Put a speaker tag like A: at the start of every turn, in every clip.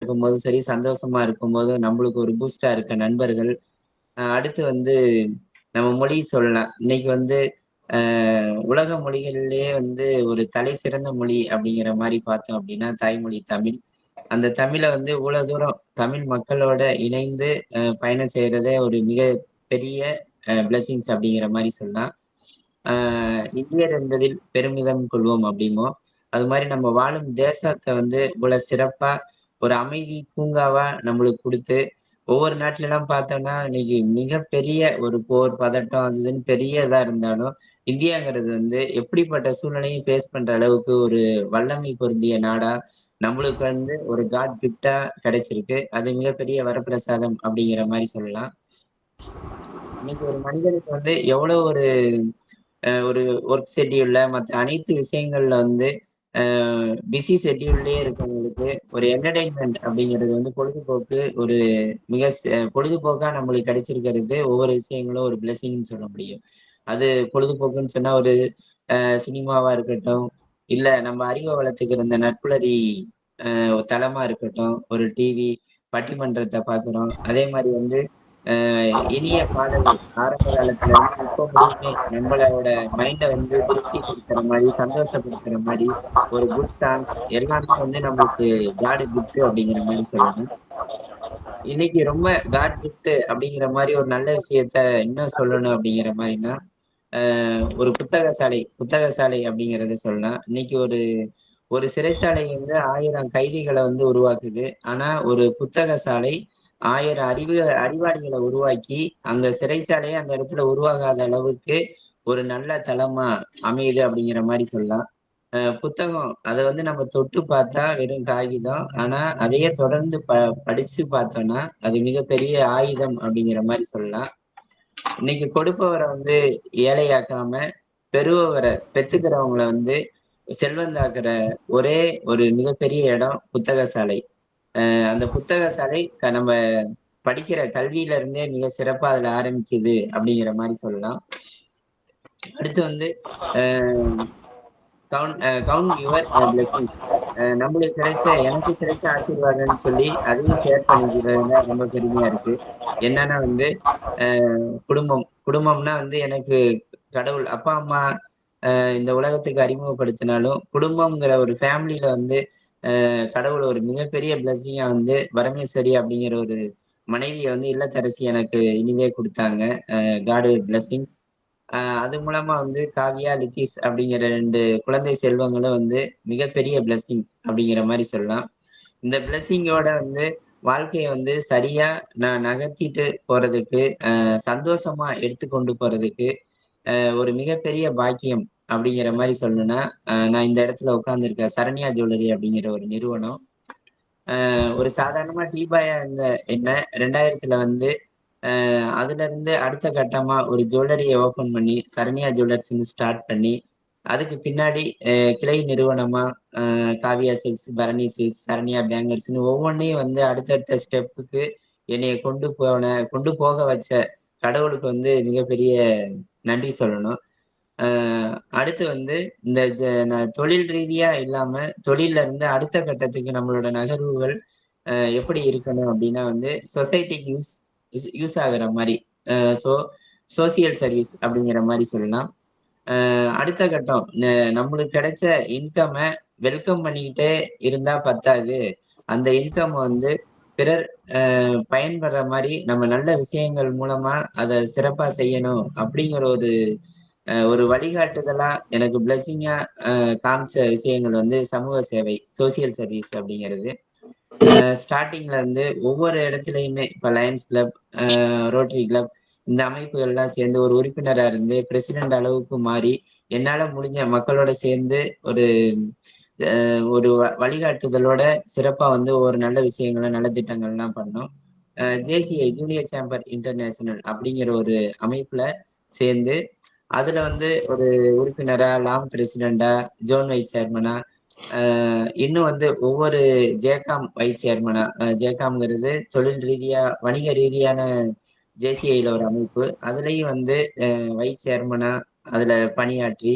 A: இருக்கும்போதும் சரி, சந்தோஷமா இருக்கும்போதும் நம்மளுக்கு ஒரு பூஸ்ட்டா இருக்க நண்பர்கள். அடுத்து வந்து நம்ம மொழி சொல்லலாம். இன்னைக்கு வந்து அ உலக மொழிகள்லயே வந்து ஒரு தலை சிறந்த மொழி அப்படிங்கிற மாரி பார்த்தோம் அப்படின்னா, தாய்மொழி தமிழ். அந்த தமிழ வந்து இவ்வளோ தூரம் தமிழ் மக்களோட இணைந்து பயணம் செய்றதே ஒரு மிக பெரிய பிளெஸ்ஸிங்ஸ் அப்படிங்கிற மாரி சொல்லலாம். அ இந்தியர் என்பதில் பெருமிதம் கொள்வோம் அப்படிம்போம். அது மாரி நம்ம வாழும் தேசத்த வந்து இவ்வளவு சிறப்பா ஒரு அமைதி பூங்காவா நம்மளுக்கு குடுத்து, ஒவ்வொரு நாட்டுலலாம் பார்த்தோம்னா, இன்னைக்கு மிகப்பெரிய ஒரு போர், பதட்டம் அது இதுன்னு பெரிய இதா இருந்தாலும், இந்தியாங்கிறது வந்து எப்படிப்பட்ட சூழ்நிலையும் ஃபேஸ் பண்ற அளவுக்கு ஒரு வல்லமை பொருந்திய நாடா, நம்மளுக்கு வந்து ஒரு காட் கிஃப்ட்டா கிடைச்சிருக்கு. அது மிகப்பெரிய வரப்பிரசாதம் அப்படிங்கிற மாரி சொல்லலாம். இன்னைக்கு ஒரு மனிதனுக்கு வந்து எவ்வளோ ஒரு ஒர்க் ஷெட்யூல்ல மத்த அனைத்து விஷயங்கள்ல வந்து அ பிஸி ஷெட்யூல்லயே இருக்கவங்களுக்கு ஒரு என்டர்டெயின்மென்ட் அப்படிங்கிறது வந்து பொழுதுபோக்கு ஒரு பொழுதுபோக்கா நம்மளுக்கு கிடைச்சிருக்கிறது ஒவ்வொரு விஷயங்களும் ஒரு பிளெஸ்ஸிங்ன்னு சொல்ல முடியும். அது பொழுதுபோக்குன்னு சொன்னா ஒரு சினிமாவா இருக்கட்டும், இல்ல நம்ம அறிவ வளர்த்துக்கிற இந்த நட்புணரி தளமா இருக்கட்டும், ஒரு டிவி, பட்டிமன்றத்த பார்க்குறோம். அதே மாரி வந்து இனிய பாடல்கள் ஆரம்ப காலத்துல இருந்து இப்போ முடியுமே நம்மளோட மைண்ட வந்து திருப்திப்படுத்துற மாரி, சந்தோஷப்படுத்துற மாரி ஒரு குட் சாங்ஸ் எல்லாமே வந்து நம்மளுக்கு காட் கிஃப்ட் அப்படிங்கிற மாரி சொல்லணும். இன்னைக்கு ரொம்ப காட் கிஃப்ட் அப்படிங்கிற மாரி ஒரு நல்ல விஷயத்த இன்னும் சொல்லணும் அப்படிங்கிற மாரின்னா, ஒரு புத்தக சாலை அப்படிங்கிறத சொல்லலாம். இன்னைக்கு ஒரு ஒரு சிறைச்சாலை வந்து 1000 கைதிகள வந்து உருவாக்குது. ஆனா, ஒரு புத்தக சாலை 1000 அறிவாளிகள உருவாக்கி, அங்க சிறைச்சாலையே அந்த இடத்துல உருவாகாத அளவுக்கு ஒரு நல்ல தளமா அமையுது அப்படிங்கிற மாரி சொல்லலாம். புத்தகம் அத வந்து நம்ம தொட்டு பார்த்தா வெறும் காகிதம். ஆனா, அதையே தொடர்ந்து படிச்சு பார்த்தோம்னா, அது மிகப்பெரிய ஆயுதம் அப்படிங்கிற மாரி சொல்லலாம். இன்னைக்கு கொடுப்பவர வந்து ஏழையாக்காம, பெறுபவர பெத்துக்கிறவங்கள வந்து செல்வந்தாக்குற ஒரே ஒரு மிகப்பெரிய இடம் புத்தக சாலை. அந்த புத்தக சாலை நம்ம படிக்கிற கல்வியில இருந்தே மிக சிறப்பா அதுல ஆரம்பிக்குது அப்படிங்கிற மாரி சொல்லலாம். அடுத்து வந்து அ கவுண்ட் யுவர் பிளெஸிங்ஸ். எனக்கு கிடைச்ச ஆசீர்வாதம்ன்னு சொல்லி அதையும் ஷேர் பண்ணிக்கிறதுல ரொம்ப பெருமையா இருக்கு. என்னன்னா வந்து அ குடும்பம்னா வந்து எனக்கு கடவுள் அப்பா, அம்மா இந்த உலகத்துக்கு அறிமுகப்படுத்தினாலும், குடும்பம்ங்கிற ஒரு ஃபேமிலில வந்து கடவுள் ஒரு மிகப்பெரிய பிளெஸ்ஸிங்கா வந்து பரமேஸ்வரி அப்படிங்கிற ஒரு மனைவிய வந்து இல்லத்தரசி எனக்கு இனிதே குடுத்தாங்க. God blessings. அது மூலமா வந்து காவியா, லித்தீஷ் அப்படிங்கிற 2 குழந்தை செல்வங்களும் வந்து மிகப்பெரிய பிளெஸ்ஸிங் அப்படிங்கிற மாரி சொல்லலாம். இந்த பிளெஸ்ஸிங்கோட வந்து வாழ்க்கைய வந்து சரியா நான் நகர்த்திட்டு போறதுக்கு, சந்தோஷமா எடுத்துக்கொண்டு போறதுக்கு, ஒரு மிகப்பெரிய பாக்கியம் அப்படிங்கிற மாரி சொல்லணும்னா, நான் இந்த இடத்துல உட்கார்ந்திருக்க சரண்யா ஜுவல்லரி அப்படிங்கிற ஒரு நிறுவனம். ஒரு சாதாரணமா டீ பாயா இருந்த என்ன 2000த்துல வந்து அதுலருந்து அடுத்த கட்டமா ஒரு ஜுவல்லரிய ஓப்பன் பண்ணி, சரண்யா ஜுவல்லர்ஸ்ன்னு ஸ்டார்ட் பண்ணி, அதுக்கு பின்னாடி கிளை நிறுவனமா காவியா சில்க்ஸ், பரணி சில்க்ஸ், சரண்யா பேங்கர்ஸ்ன்னு ஒவ்வொன்னையும் வந்து அடுத்தடுத்த ஸ்டெப்புக்கு என்னைய கொண்டு போக வச்ச கடவுளுக்கு வந்து மிகப்பெரிய நன்றி சொல்லணும். அ அடுத்து வந்து இந்த தொழில் ரீதியா இல்லாம, தொழில்ல இருந்து அடுத்த கட்டத்துக்கு நம்மளோட நகர்வுகள் எப்படி இருக்கணும் அப்டின்னா வந்து, சொசைட்டிக்கு யூஸ் யூஸ் யூஸ் ஆகுற மாரி. அ சோ சோசியல் சர்வீஸ் அப்படிங்கிற மாரி சொல்லலாம். அடுத்த கட்டம் நம்மளுக்கு கிடைச்ச இன்கம வெல்கம் பண்ணிக்கிட்டே இருந்தா பத்தாது. அந்த இன்கம் வந்து பிறர் பயன்படுற மாரி நம்ம நல்ல விஷயங்கள் மூலமா அத சிறப்பா செய்யணும் அப்படிங்கிற ஒரு வழிகாட்டுதலா எனக்கு பிளெஸ்ஸிங்கா காமிச்ச விஷயங்கள் வந்து சமூக சேவை, சோசியல் சர்வீஸ் அப்படிங்கிறது. ஸ்டார்ட்டிங்ல இருந்து ஒவ்வொரு இடத்துலயுமே இப்ப லயன்ஸ் கிளப், ரோட்டரி கிளப் இந்த அமைப்புகள்லாம் சேர்ந்து ஒரு உறுப்பினரா இருந்து பிரசிடென்ட் அளவுக்கு மாறி, என்னால முடிஞ்ச மக்களோட சேர்ந்து ஒரு ஒரு வழிகாட்டுதலோட சிறப்பா வந்து ஒரு நல்ல விஷயங்கள, நலத்திட்டங்கள்லாம் பண்ணோம். ஜேசிஐ ஜூனியர் சேம்பர் இன்டர்நேஷனல் அப்படிங்கிற ஒரு அமைப்புல சேர்ந்து, அதுல வந்து ஒரு உறுப்பினரா, லாங் பிரசிடென்ட்டா, ஜோன் வைஸ் சேர்மனா, இன்னும் வந்து ஒவ்வொரு ஜேகாம் வைஸ் சேர்மனா, ஜேகாம்ங்கிறது தொழில் ரீதியா, வணிக ரீதியான ஜேசிஐல ஒரு அமைப்பு. அதுலயும் வந்து வைஸ் சேர்மனா அதுல பணியாற்றி,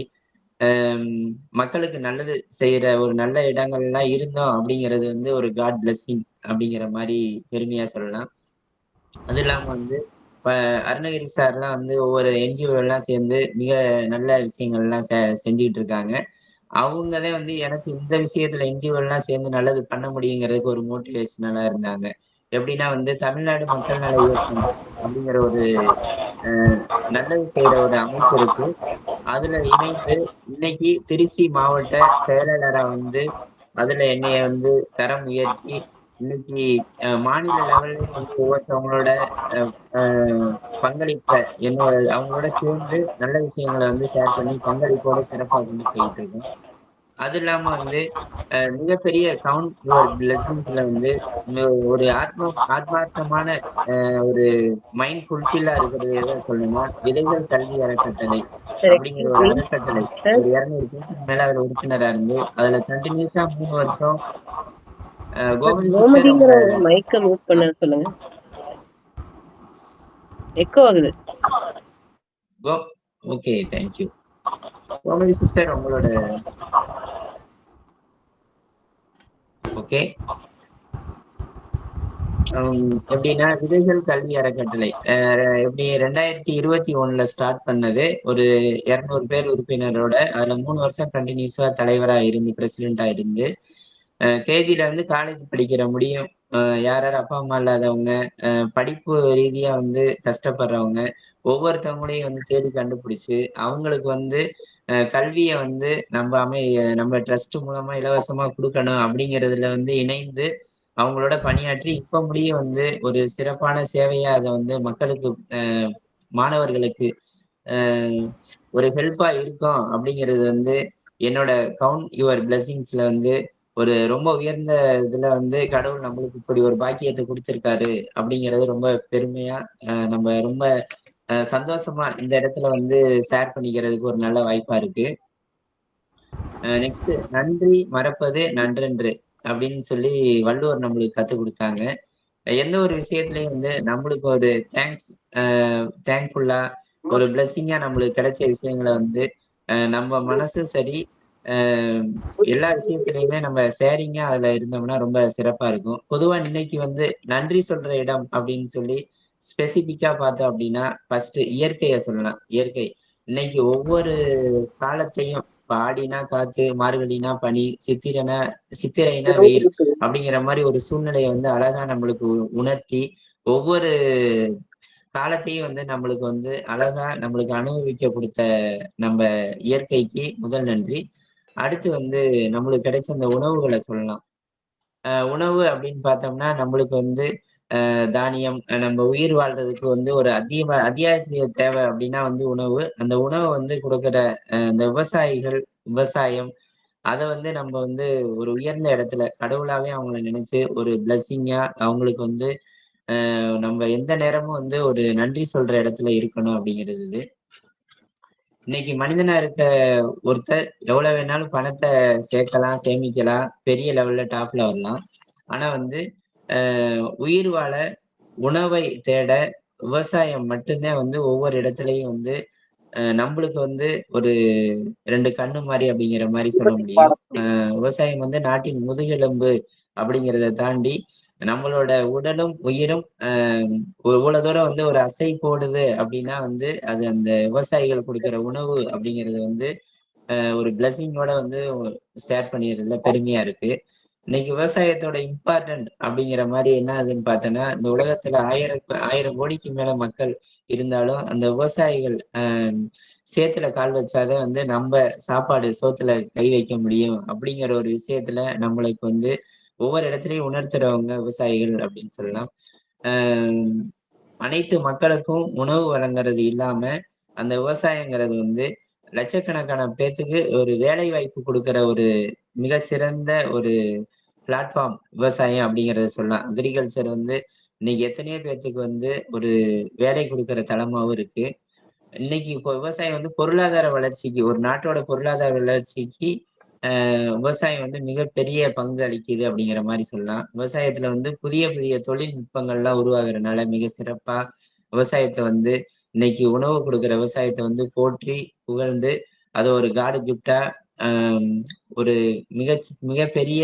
A: மக்களுக்கு நல்லது செய்யற ஒரு நல்ல இடங்கள்லாம் இருந்தோம் அப்படிங்கிறது வந்து ஒரு காட் பிளெஸ்ஸிங் அப்படிங்கிற மாதிரி பெருமையா சொல்லலாம். அது இல்லாம வந்து இப்ப அருணகிரி சார்லாம் வந்து ஒவ்வொரு என்ஜிஓ எல்லாம் சேர்ந்து மிக நல்ல விஷயங்கள்லாம் செஞ்சுக்கிட்டு இருக்காங்க. அவங்களே வந்து எனக்கு இந்த விஷயத்துல என்ஜிஓ எல்லாம் சேர்ந்து நல்லது பண்ண முடியுங்கிறதுக்கு ஒரு மோட்டிவேஷனலா இருந்தாங்க. எப்படின்னா வந்து தமிழ்நாடு மக்கள் நல இயக்கம் அப்படிங்கிற ஒரு அ நல்லது செய்ற ஒரு அமைப்பு இருக்கு. அதுல இணைந்து இன்னைக்கு திருச்சி மாவட்ட செயலாளரா வந்து அதுல என்னைய வந்து தரம் உயர்த்தி, இன்னைக்கு மாநில லெவல்லயும் வந்து ஒவ்வொருத்தவங்களோட அ அ பங்களிப்ப என்னோட அவங்களோட சேர்ந்து நல்ல விஷயங்கள வந்து ஷேர் பண்ணி பங்களிப்போட சிறப்பா கொண்டு போயிட்டு இருக்கோம். அது இல்லாம வந்து மிகப்பெரிய கவுண்ட் யுவர் பிளெஸிங்ஸ்ல வந்து ஒரு ஆத்மார்த்தமான ஒரு மைண்ட் ஃபுல்ஃபில்லா இருக்கிறது எத சொல்லணும்னா, விதைகள் கல்வி அறக்கட்டளை
B: சார்
A: அப்படிங்கிற
B: எக்ஸ்கியூஸ்
A: ஒரு
B: மீ
A: அறக்கட்டளை.
B: சார்.
A: ஒரு 200 பேத்துக்கு மேல அதுல உறுப்பினரா இருந்து, அதுல கன்டினியூஸா 3 வருஷம்
B: சார்
A: கோமதி சிஸ்டர் உங்க
B: கோமதிங்கிறவங்க மைக்க மியூட் பண்ண சொல்லுங்க. எக்கோ ஆகுது.
A: Go okay thank you. Gomathi sister உங்களோட ஓகே. எப்படின்னா, விதைகள் கல்வி அறக்கட்டளை. எப்படி 2021ல ஸ்டார்ட் பண்ணது. ஒரு 200 பேர் உறுப்பினரோட, அதுல 3 வருஷம் கன்டினியூஸா தலைவரா இருந்து, பிரசிடென்ட்டா இருந்து, கேஜில இருந்து காலேஜ் படிக்கிற முடியும். அ யார் யார் அப்பா, அம்மா இல்லாதவங்க, படிப்பு ரீதியா வந்து கஷ்டப்படுறவங்க, ஒவ்வொருத்தவங்களையும் வந்து தேடி கண்டுபிடிச்சு, அவங்களுக்கு வந்து கல்விய வந்து நம்ம ட்ரஸ்ட் மூலமா இலவசமா குடுக்கணும் அப்படிங்கிறதுல வந்து இணைந்து, அவங்களோட பணியாற்றி, இப்ப முடிய வந்து ஒரு சிறப்பான சேவையா அத வந்து மக்களுக்கு அ மாணவர்களுக்கு அ ஒரு ஹெல்ப்பா இருக்கும் அப்படிங்கிறது வந்து என்னோட கவுண்ட் யுவர் பிளெஸிங்ஸ்ல வந்து ஒரு ரொம்ப உயர்ந்த இதுல வந்து கடவுள் நம்மளுக்கு இப்படி ஒரு பாக்கியத்த குடுத்திருக்காரு அப்படிங்கிறது ரொம்ப பெருமையா, நம்ம ரொம்ப சந்தோஷமா இந்த இடத்துல வந்து ஷேர் பண்ணிக்கிறதுக்கு ஒரு நல்ல வாய்ப்பா இருக்கு. நெக்ஸ்ட் நன்றி மறப்பது நன்றன்று அப்படின்னு சொல்லி வள்ளுவர் நம்மளுக்கு கத்துக் குடுத்தாங்க. எந்த ஒரு விஷயத்திலயும் வந்து நம்மளுக்கு ஒரு தேங்க்ஸ் அ தேங்க்ஃபுல்லா ஒரு பிளெஸ்ஸிங்கா நம்மளுக்கு கிடைச்ச விஷயங்கள வந்து நம்ம மனசும் சரி, அ எல்லா விஷயத்திலயுமே நம்ம ஷேரிங்கா அதுல இருந்தோம்னா ரொம்ப சிறப்பா இருக்கும். பொதுவா இன்னைக்கு வந்து நன்றி சொல்ற இடம் அப்படின்னு சொல்லி ஸ்பெசிஃபிக்கா பார்த்தோம் அப்படின்னா, ஃபர்ஸ்ட் இயற்கைய சொல்லலாம். இயற்கை. இன்னைக்கு ஒவ்வொரு காலத்தையும் இப்ப ஆடினா காத்து, மார்கழினா பனி, சித்திரைனா வெயில் அப்படிங்கிற மாரி ஒரு சூழ்நிலைய வந்து அழகா நம்மளுக்கு உணர்த்தி, ஒவ்வொரு காலத்தையும் வந்து நம்மளுக்கு வந்து அழகா நம்மளுக்கு அனுபவிக்க குடுத்த நம்ப இயற்கைக்கு முதல் நன்றி. அடுத்து வந்து நம்மளுக்கு கிடைச்ச இந்த உணவுகள சொல்லலாம். உணவு அப்படின்னு பார்த்தோம்னா, நம்மளுக்கு வந்து தானியம் நம்ம உயிர் வாழ்றதுக்கு வந்து ஒரு அத்தியாவசிய தேவை அப்படின்னா வந்து உணவு. அந்த உணவ வந்து குடுக்குற இந்த விவசாயிகள், விவசாயம் அத வந்து நம்ம வந்து ஒரு உயர்ந்த இடத்துல கடவுளாவே அவங்கள நினைச்சு ஒரு பிளெஸ்ஸிங்கா அவங்களுக்கு வந்து நம்ம எந்த நேரமும் வந்து ஒரு நன்றி சொல்ற இடத்துல இருக்கணும் அப்படிங்கிறது இது. இன்னைக்கு மனிதனா இருக்க ஒருத்தர் எவ்வளவு வேணாலும் பணத்த சேர்க்கலாம், சேமிக்கலாம், பெரிய லெவல்ல டாப்ல வரலாம். ஆனா வந்து உயிர் வாழ, உணவை தேட விவசாயம் மட்டும் தான் வந்து ஒவ்வொரு இடத்துலயும் வந்து நம்பளுக்கு வந்து ஒரு 2 கண்ணு மாரி அப்படிங்கிற மாரி சொல்ல முடியும். விவசாயம் வந்து நாட்டின் முதுகெலும்பு அப்படிங்கிறத தாண்டி, நம்மளோட உடலும், உயிரும் இவ்வளவு தூரம் வந்து ஒரு அசை போடுது அப்படின்னா வந்து, அது அந்த விவசாயிகள் குடுக்குற உணவு அப்படிங்கிறது வந்து ஒரு பிளெஸ்ஸிங்கோட வந்து ஷேர் பண்ணிறதுல பெருமையா இருக்கு. இன்னைக்கு விவசாயத்தோட இம்பார்ட்டன்ட் அப்படிங்கிற மாரி என்ன ஆகுதுன்னு பார்த்தோன்னா, இந்த உலகத்துல 1000 கோடிக்கு மேல மக்கள் இருந்தாலும், அந்த விவசாயிகள் சேத்துல கால் வச்சாதான் வந்து நம்ப சாப்பாடு சோத்துல கை வைக்க முடியும். அப்படிங்கிற ஒரு விஷயத்துல நம்மளுக்கு வந்து ஒவ்வொரு இடத்துலயும் உணர்த்துறவங்க விவசாயிகள் அப்படின்னு சொல்லலாம். அ அனைத்து மக்களுக்கும் உணவு வழங்குறது இல்லாம, அந்த விவசாயங்கிறது வந்து லட்சக்கணக்கான பேத்துக்கு ஒரு வேலை வாய்ப்பு குடுக்குற ஒரு மிக சிறந்த ஒரு பிளாட்ஃபார்ம் விவசாயம் அப்படிங்கிறத சொல்லலாம். அக்ரிகல்ச்சர் வந்து இன்னைக்கு எத்தனையோ பேத்துக்கு வந்து ஒரு வேலை குடுக்குற தளமாவும் இருக்கு. இன்னைக்கு இப்போ விவசாயம் வந்து பொருளாதார வளர்ச்சிக்கு ஒரு நாட்டோட பொருளாதார வளர்ச்சிக்கு விவசாயம் வந்து மிகப்பெரிய பங்கு அளிக்குது அப்படிங்கிற மாரி சொல்லலாம். விவசாயத்துல வந்து புதிய புதிய தொழில்நுட்பங்கள்லாம் உருவாகுறனால மிக சிறப்பா விவசாயத்த வந்து இன்னைக்கு உணவு குடுக்குற விவசாயத்த வந்து போற்றி, புகழ்ந்து அது ஒரு காடு கிஃப்ட்டா ஒரு மிகப்பெரிய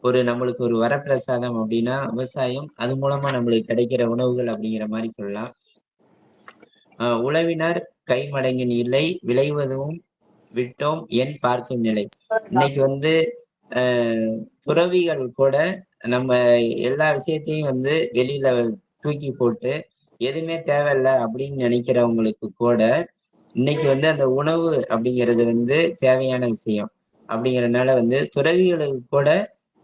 A: ஒரு நம்மளுக்கு ஒரு வரப்பிரசாதம் அப்படின்னா விவசாயம். அது மூலமா நம்மளுக்கு கிடைக்கிற உணவுகள் அப்படிங்கிற மாரி சொல்லலாம். உழவினர் கைமடங்கின் இல்லை விளைவதும் விட்டோம் என் பார்க்கும் நிலை. இன்னைக்கு வந்து அ துறவிகள் கூட நம்ம எல்லா விஷயத்தையும் வந்து வெளியில தூக்கி போட்டு, எதுவுமே தேவையில்ல அப்படின்னு நினைக்கிறவங்களுக்கு கூட, இன்னைக்கு வந்து அந்த உணவு அப்படிங்கிறது வந்து தேவையான விஷயம். அப்படிங்கிறனால வந்து துறவிகளுக்கு கூட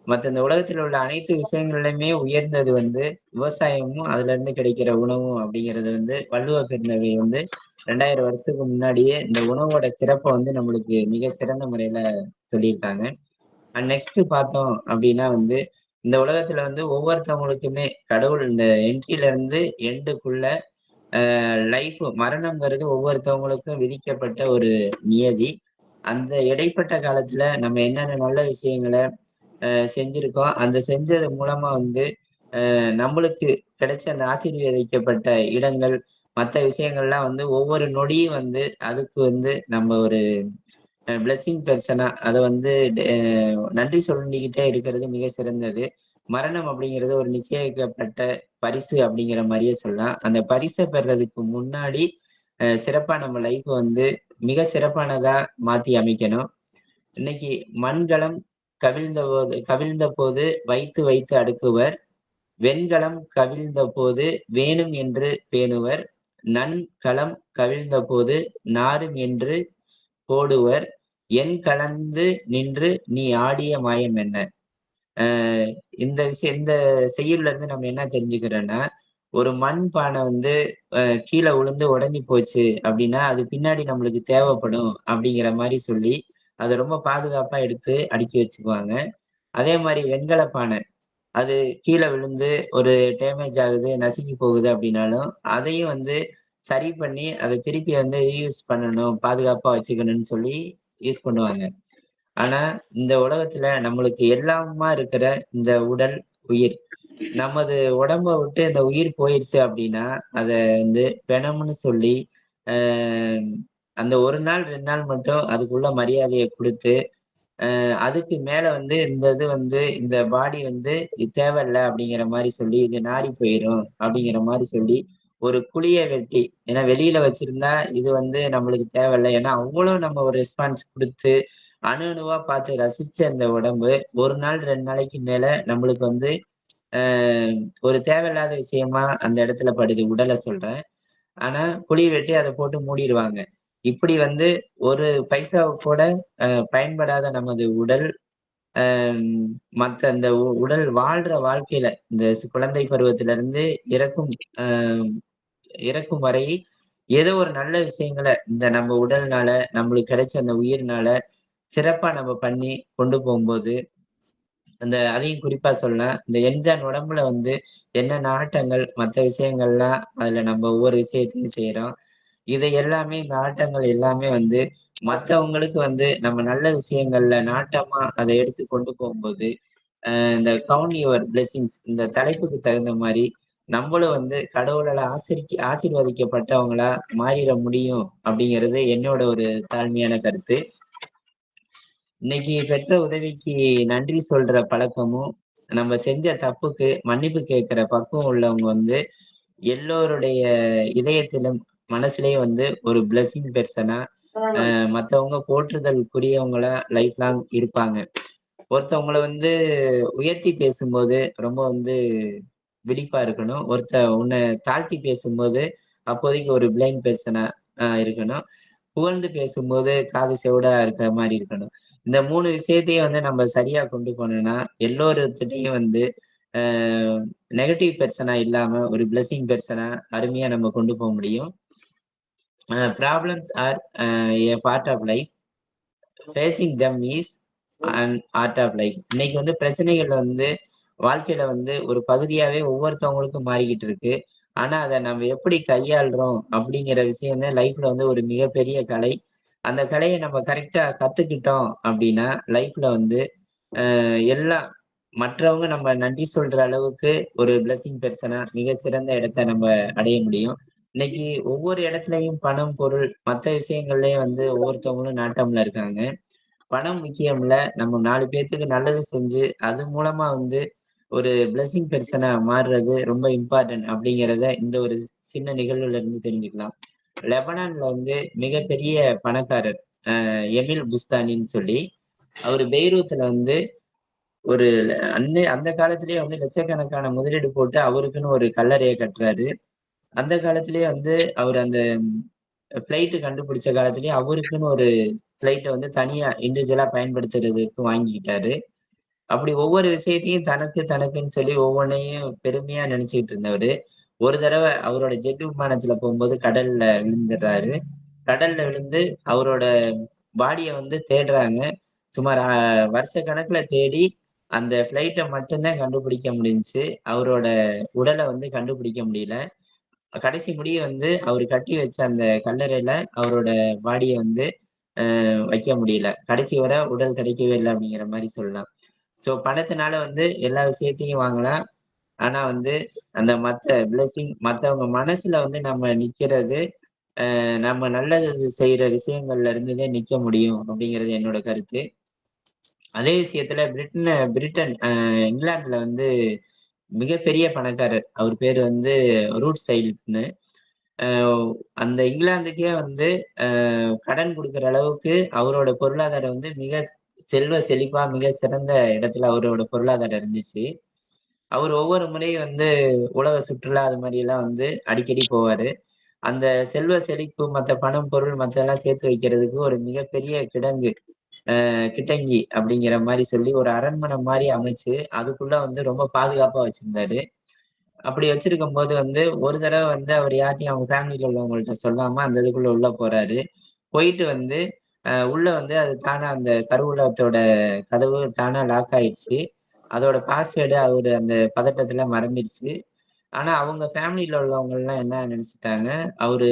A: மத்த இந்த உலகத்துல உள்ள அனைத்து விஷயங்கள்லயுமே உயர்ந்தது வந்து விவசாயமும், அதுலருந்து கிடைக்கிற உணவும் அப்படிங்கிறது வந்து வள்ளுவ பெருந்தகை வந்து 2000 வருஷத்துக்கு முன்னாடியே இந்த உணவோட சிறப்ப வந்து நம்மளுக்கு மிக சிறந்த முறையில சொல்லியிருக்காங்க. நெக்ஸ்ட் பார்த்தோம் அப்படின்னா வந்து, இந்த உலகத்துல வந்து ஒவ்வொருத்தவங்களுக்குமே கடவுள் இந்த என்ட்ரில இருந்து எண்டுக்குள்ள லைஃப் மரணம்ங்கிறது ஒவ்வொருத்தவங்களுக்கும் விதிக்கப்பட்ட ஒரு நியதி. அந்த இடைப்பட்ட காலத்துல நம்ம என்னென்ன நல்ல விஷயங்கள செஞ்சிருக்கோம். அந்த செஞ்சது மூலமா வந்து நம்மளுக்கு கிடைச்ச அந்த ஆசீர்வதிக்கப்பட்ட இடங்கள், மத்த விஷயங்கள்லாம் வந்து ஒவ்வொரு நொடியும் வந்து அதுக்கு வந்து நம்ம ஒரு பிளெஸ்ஸிங் பெர்சனா அத வந்து நன்றி சொல்லிக்கிட்டே இருக்கிறது மிக சிறந்தது. மரணம் அப்படிங்கிறது ஒரு நிச்சயிக்கப்பட்ட பரிசு அப்படிங்கிற மாரியே சொல்லலாம். அந்த பரிச பெறுறதுக்கு முன்னாடி சிறப்பா நம்ம லைஃப்ப வந்து மிக சிறப்பானதா மாத்தி அமைக்கணும். இன்னைக்கு மண்கலம் கவிழ்ந்தபோது வைத்து வைத்து அடுக்குவர். வெண்கலம் கவிழ்ந்தபோது வேணும் என்று பேணுவர். நன்கலம் கவிழ்ந்தபோது நாறும் என்று போடுவர். என் கலந்து நின்று நீ ஆடிய மாயம் என்ன? அ இந்த செய்யுள்ல இருந்து நம்ம என்ன தெரிஞ்சுக்கிறோம்னா, ஒரு மண் பானை வந்து கீழ விழுந்து உடைஞ்சு போச்சு அப்டின்னா, அது பின்னாடி நம்மளுக்கு தேவைப்படும் அப்டிங்கிற மாரி சொல்லி, அத ரொம்ப பாதுகாப்பா எடுத்து அடுக்கி வச்சுக்குவாங்க. அதே மாரி வெண்கல பானை, அது கீழ விழுந்து ஒரு டேமேஜ் ஆகுது, நசுங்கி போகுது அப்டின்னாலும், அதையும் வந்து சரி பண்ணி, அத திருப்பி வந்து ரீயூஸ் பண்ணணும், பாதுகாப்பா வச்சுக்கணும்னு சொல்லி யூஸ் பண்ணுவாங்க. ஆனா, இந்த உலகத்துல நம்மளுக்கு எல்லாமா இருக்கிற இந்த உடல், உயிர். நமது உடம்ப விட்டு இந்த உயிர் போயிருச்சு அப்டின்னா, அத வந்து பிணம்னு சொல்லி, அ அந்த 1 நாள், 2 நாள் மட்டும் அதுக்குள்ள மரியாதைய குடுத்து, அதுக்கு மேல வந்து இந்த இது வந்து இந்த பாடி வந்து இது தேவையில்ல அப்படிங்கிற மாரி சொல்லி, இது நாறி போயிரும் அப்படிங்கிற மாரி சொல்லி, ஒரு குழிய வெட்டி ஏன்னா வெளியில வச்சிருந்தா இது வந்து நம்மளுக்கு தேவையில்ல. ஏன்னா அவ்வளோ நம்ம ஒரு ரெஸ்பான்ஸ் குடுத்து, அணு அணுவா பார்த்து ரசிச்ச இந்த உடம்பு, 1 நாள் 2 நாளைக்கு மேல நம்மளுக்கு வந்து அ ஒரு தேவையில்லாத விஷயமா அந்த இடத்துல படுது. உடல சொல்றேன். ஆனா குழி வெட்டி அத போட்டு மூடிருவாங்க. இப்படி வந்து ஒரு பைசாவுக்கு கூட பயன்படாத நமது உடல், அம் மத்த அந்த உடல் வாழ்ற வாழ்க்கையில, இந்த குழந்தை பருவத்திலிருந்து இறக்கும் அ இறக்கும் வரை, ஏதோ ஒரு நல்ல விஷயங்கள இந்த நம்ம உடல்னால, நம்மளுக்கு கிடைச்ச அந்த உயிர்னால, சிறப்பா நம்ம பண்ணி கொண்டு போம்போது, அந்த அதையும் குறிப்பா சொல்லலாம். இந்த எம்ஜான் உடம்புல வந்து என்ன நாட்டங்கள், மத்த விஷயங்கள்லாம் அதுல நம்ம ஒவ்வொரு விஷயத்தையும் செய்றோம். இதை எல்லாமே இந்த ஆட்டங்கள் எல்லாமே வந்து மத்தவங்களுக்கு வந்து நம்ம நல்ல விஷயங்கள்ல நாட்டமா அத எடுத்து கொண்டு போகும்போது, இந்த கவுண்ட் யுவர் பிளெஸிங்ஸ் இந்த தலைப்புக்கு தகுந்த மாரி, நம்மளும் வந்து கடவுளால ஆசீர்வதிக்கப்பட்டவங்களா மாறிற முடியும் அப்படிங்கிறது என்னோட ஒரு தாழ்மையான கருத்து. இன்னைக்கு பெற்ற உதவிக்கு நன்றி சொல்ற பழக்கமும், நம்ம செஞ்ச தப்புக்கு மன்னிப்பு கேட்கிற பக்குவம் உள்ளவங்க வந்து எல்லோருடைய இதயத்திலும், மனசுலயும் வந்து ஒரு பிளெஸ்ஸிங் பெர்சனா மத்தவங்க போற்றுதலுக்குரியவங்களா லைஃப் லாங் இருப்பாங்க. ஒருத்தவங்கள வந்து உயர்த்தி பேசும்போது ரொம்ப வந்து விழிப்பா இருக்கணும். உன்ன தாழ்த்தி பேசும்போது அப்போதைக்கு ஒரு பிளைண்ட் பெர்சனா இருக்கணும். புகழ்ந்து பேசும்போது காது செவிடா இருக்கிற மாரி இருக்கணும். இந்த 3 விஷயத்தையும் வந்து நம்ம சரியா கொண்டு போனோம்னா, எல்லோருத்துட்டயும் வந்து அ நெகட்டிவ் பெர்சனா இல்லாம ஒரு பிளெஸ்ஸிங் பெர்சனா அருமையா நம்ம கொண்டு போ முடியும். Problems are a part of life. Facing them is an art of life. இன்னைக்கு வந்து பிரச்சனைகள் வந்து வாழ்க்கையில வந்து ஒரு பகுதியாவே ஒவ்வொருத்தவங்களுக்கும் மாறிக்கிட்டு இருக்கு. ஆனா, அத நம்ம எப்படி கையாள்றோம் அப்படிங்கிற விஷயம் தான் லைஃப்ல வந்து ஒரு மிகப்பெரிய கலை. அந்த கலைய நம்ம கரெக்ட்டா கத்துக்கிட்டோம் அப்படின்னா, லைஃப்ல வந்து எல்லாம் மற்றவங்க நம்ம நன்றி சொல்ற அளவுக்கு ஒரு பிளெஸ்ஸிங் பெர்சனா மிகச்சிறந்த இடத்த நம்ம அடைய முடியும். இன்னைக்கு ஒவ்வொரு இடத்துலயும் பணம், பொருள் மத்த விஷயங்கள்லயும் வந்து ஒவ்வொருத்தவங்களும் நாட்டம்ல இருக்காங்க. பணம் முக்கியம் இல்ல. நம்ம 4 பேத்துக்கு நல்லது செஞ்சு, அது மூலமா வந்து ஒரு பிளெஸ்ஸிங் பெர்சனா மாறுறது ரொம்ப இம்பார்ட்டன்ட் அப்படிங்கிறத இந்த ஒரு சின்ன நிகழ்வுல இருந்து தெரிஞ்சுக்கலாம். லெபனான்ல வந்து மிகப்பெரிய பணக்காரர். எமில் புஸ்தானின்னு சொல்லி, அவரு பெய்ரூத்ல வந்து ஒரு அந்த காலத்திலேயே வந்து லட்சக்கணக்கான முதலீடு போட்டு அவருக்குன்னு ஒரு கல்லறைய கட்டுறாரு. அந்த காலத்திலேயே வந்து அவரு அந்த ஃப்ளைட் கண்டுபிடிச்ச காலத்திலேயே அவருக்குன்னு ஒரு ஃப்ளைட்ட வந்து தனியா இண்டிவிஜுவலா பயன்படுத்துறதுக்கு வாங்கிக்கிட்டாரு. அப்படி ஒவ்வொரு விஷயத்தையும் தனக்கு, தனக்குன்னு சொல்லி ஒவ்வொன்னையும் பெருமையா நினைச்சுக்கிட்டு இருந்தவரு, ஒரு தடவ அவரோட ஜெட் விமானத்துல போம்போது கடல்ல விழுந்துடுறாரு. கடல்ல விழுந்து அவரோட பாடிய வந்து தேடுறாங்க. சுமார் வருஷக்கணக்குல தேடி அந்த ஃப்ளைட்ட மட்டும் தான் கண்டுபிடிக்க முடிஞ்சுச்சு. அவரோட உடல வந்து கண்டுபிடிக்க முடியல. கடைசி முடிய வந்து அவரு கட்டி வச்ச அந்த கல்லறையில அவரோட பாடிய வந்து வைக்க முடியல. கடைசி வர உடல் கிடைக்கவே இல்ல அப்படிங்கிற மாரி சொல்லலாம். ஸோ பணத்தினால வந்து எல்லா விஷயத்தையும் வாங்கலாம். ஆனா வந்து அந்த மத்த பிளெஸிங் மத்தவங்க மனசுல வந்து நம்ம நிக்கிறது, நம்ம நல்லது செய்ற விஷயங்கள்ல இருந்து தான் நிக்க முடியும் அப்படிங்கிறது என்னோட கருத்து. அதே விஷயத்துல பிரிட்டன் இங்கிலாந்துல வந்து மிகப்பெரிய பணக்காரர். அவர் பேரு வந்து ரூட் சைல்ட்ன்னு. அ அந்த இங்கிலாந்துக்கே வந்து கடன் குடுக்குற அளவுக்கு அவரோட பொருளாதாரம் வந்து மிக செல்வ செழிப்பா, மிக சிறந்த இடத்துல அவரோட பொருளாதாரம் இருந்துச்சு. அவரு ஒவ்வொரு முறையும் வந்து உலக சுற்றுலா அது மாரியெல்லாம் வந்து அடிக்கடி போவாரு. அந்த செல்வ செழிப்பு, மத்த பணம், பொருள் மத்ததெல்லாம் சேர்த்து வைக்கிறதுக்கு ஒரு மிகப்பெரிய கிடங்கு, கிட்டங்கி அப்படிங்கிற மாரி சொல்லி ஒரு அரண்மனை மாரி அமைச்சு, அதுக்குள்ள வந்து ரொம்ப பாதுகாப்பா வச்சிருந்தாரு. அப்படி வச்சிருக்கும்போது வந்து, ஒரு தடவ வந்து அவரு யார்ட்டயும் அவங்க ஃபேமிலில உள்ளவங்கள்ட்ட சொல்லாம அந்த இதுக்குள்ள உள்ள போறாரு. போயிட்டு வந்து, உள்ள வந்து அது தானா அந்த கருவூலத்தோட கதவு தானா லாக் ஆயிடுச்சு. அதோட பாஸ்வேர்டு அவரு அந்த பதட்டத்துல மறந்துடுச்சு. ஆனா அவங்க ஃபேமிலில உள்ளவங்கலாம் என்ன நெனச்சுட்டாங்க, அவரு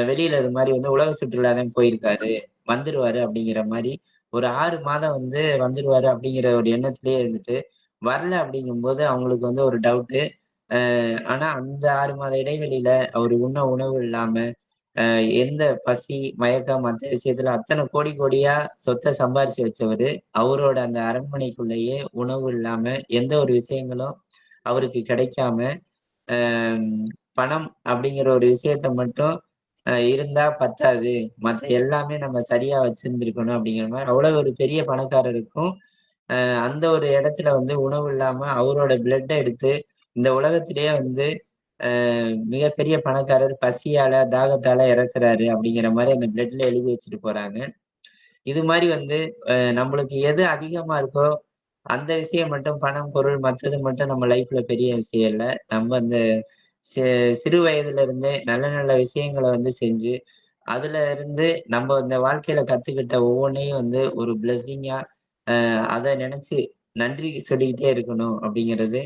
A: வெளியில இது மாரி வந்து உலக சுற்றுலா தான் போயிருக்காரு. வந்துருவாரு அப்படிங்கிற மாரி, ஒரு 6 மாதம் வந்து வந்துருவாரு அப்படிங்கிற ஒரு எண்ணத்திலேயே இருந்துட்டு, வரல அப்படிங்கும்போது அவங்களுக்கு வந்து ஒரு டவுட்டு. ஆனா அந்த 6 மாத இடைவெளியில அவரு உண்ண உணவு இல்லாம, எந்த பசி, மயக்கம் மத்த விஷயத்துல அத்தன கோடி கோடியா சொத்த சம்பாரிச்சு வச்சவரு, அவரோட அந்த அரண்மனைக்குள்ளேயே உணவு இல்லாம, எந்த ஒரு விஷயங்களும் அவருக்கு கிடைக்காம, அ பணம் அப்படிங்கிற ஒரு விஷயத்த மட்டும் இருந்தா பத்தாது. மத்த எல்லாமே நம்ம சரியா வச்சிருந்திருக்கணும் அப்படிங்கிற மாரி, அவ்வளவு ஒரு பெரிய பணக்காரருக்கும், அ அந்த ஒரு இடத்துல வந்து உணவு இல்லாம அவரோட பிளட்ட எடுத்து, இந்த உலகத்திலேயே வந்து மிகப்பெரிய பணக்காரர் பசியால, தாகத்தால இறக்குறாரு அப்படிங்கிற மாரி அந்த பிளட்ல எழுதி வச்சுட்டு போறாங்க. இது மாரி வந்து நம்மளுக்கு எது அதிகமா இருக்கோ, அந்த விஷயம் மட்டும் பணம், பொருள் மத்தது மட்டும் நம்ம லைஃப்ல பெரிய விஷயம் இல்ல. நம்ம அந்த சி சிறு வயதில இருந்தே நல்ல நல்ல விஷயங்கள வந்து செஞ்சு, அதுல இருந்து நம்ம இந்த வாழ்க்கையில கத்துக்கிட்ட ஒவ்வொன்னையும் வந்து ஒரு பிளெஸ்ஸிங்கா அத நெனச்சு நன்றி சொல்லிக்கிட்டே இருக்கணும் அப்படிங்கிறது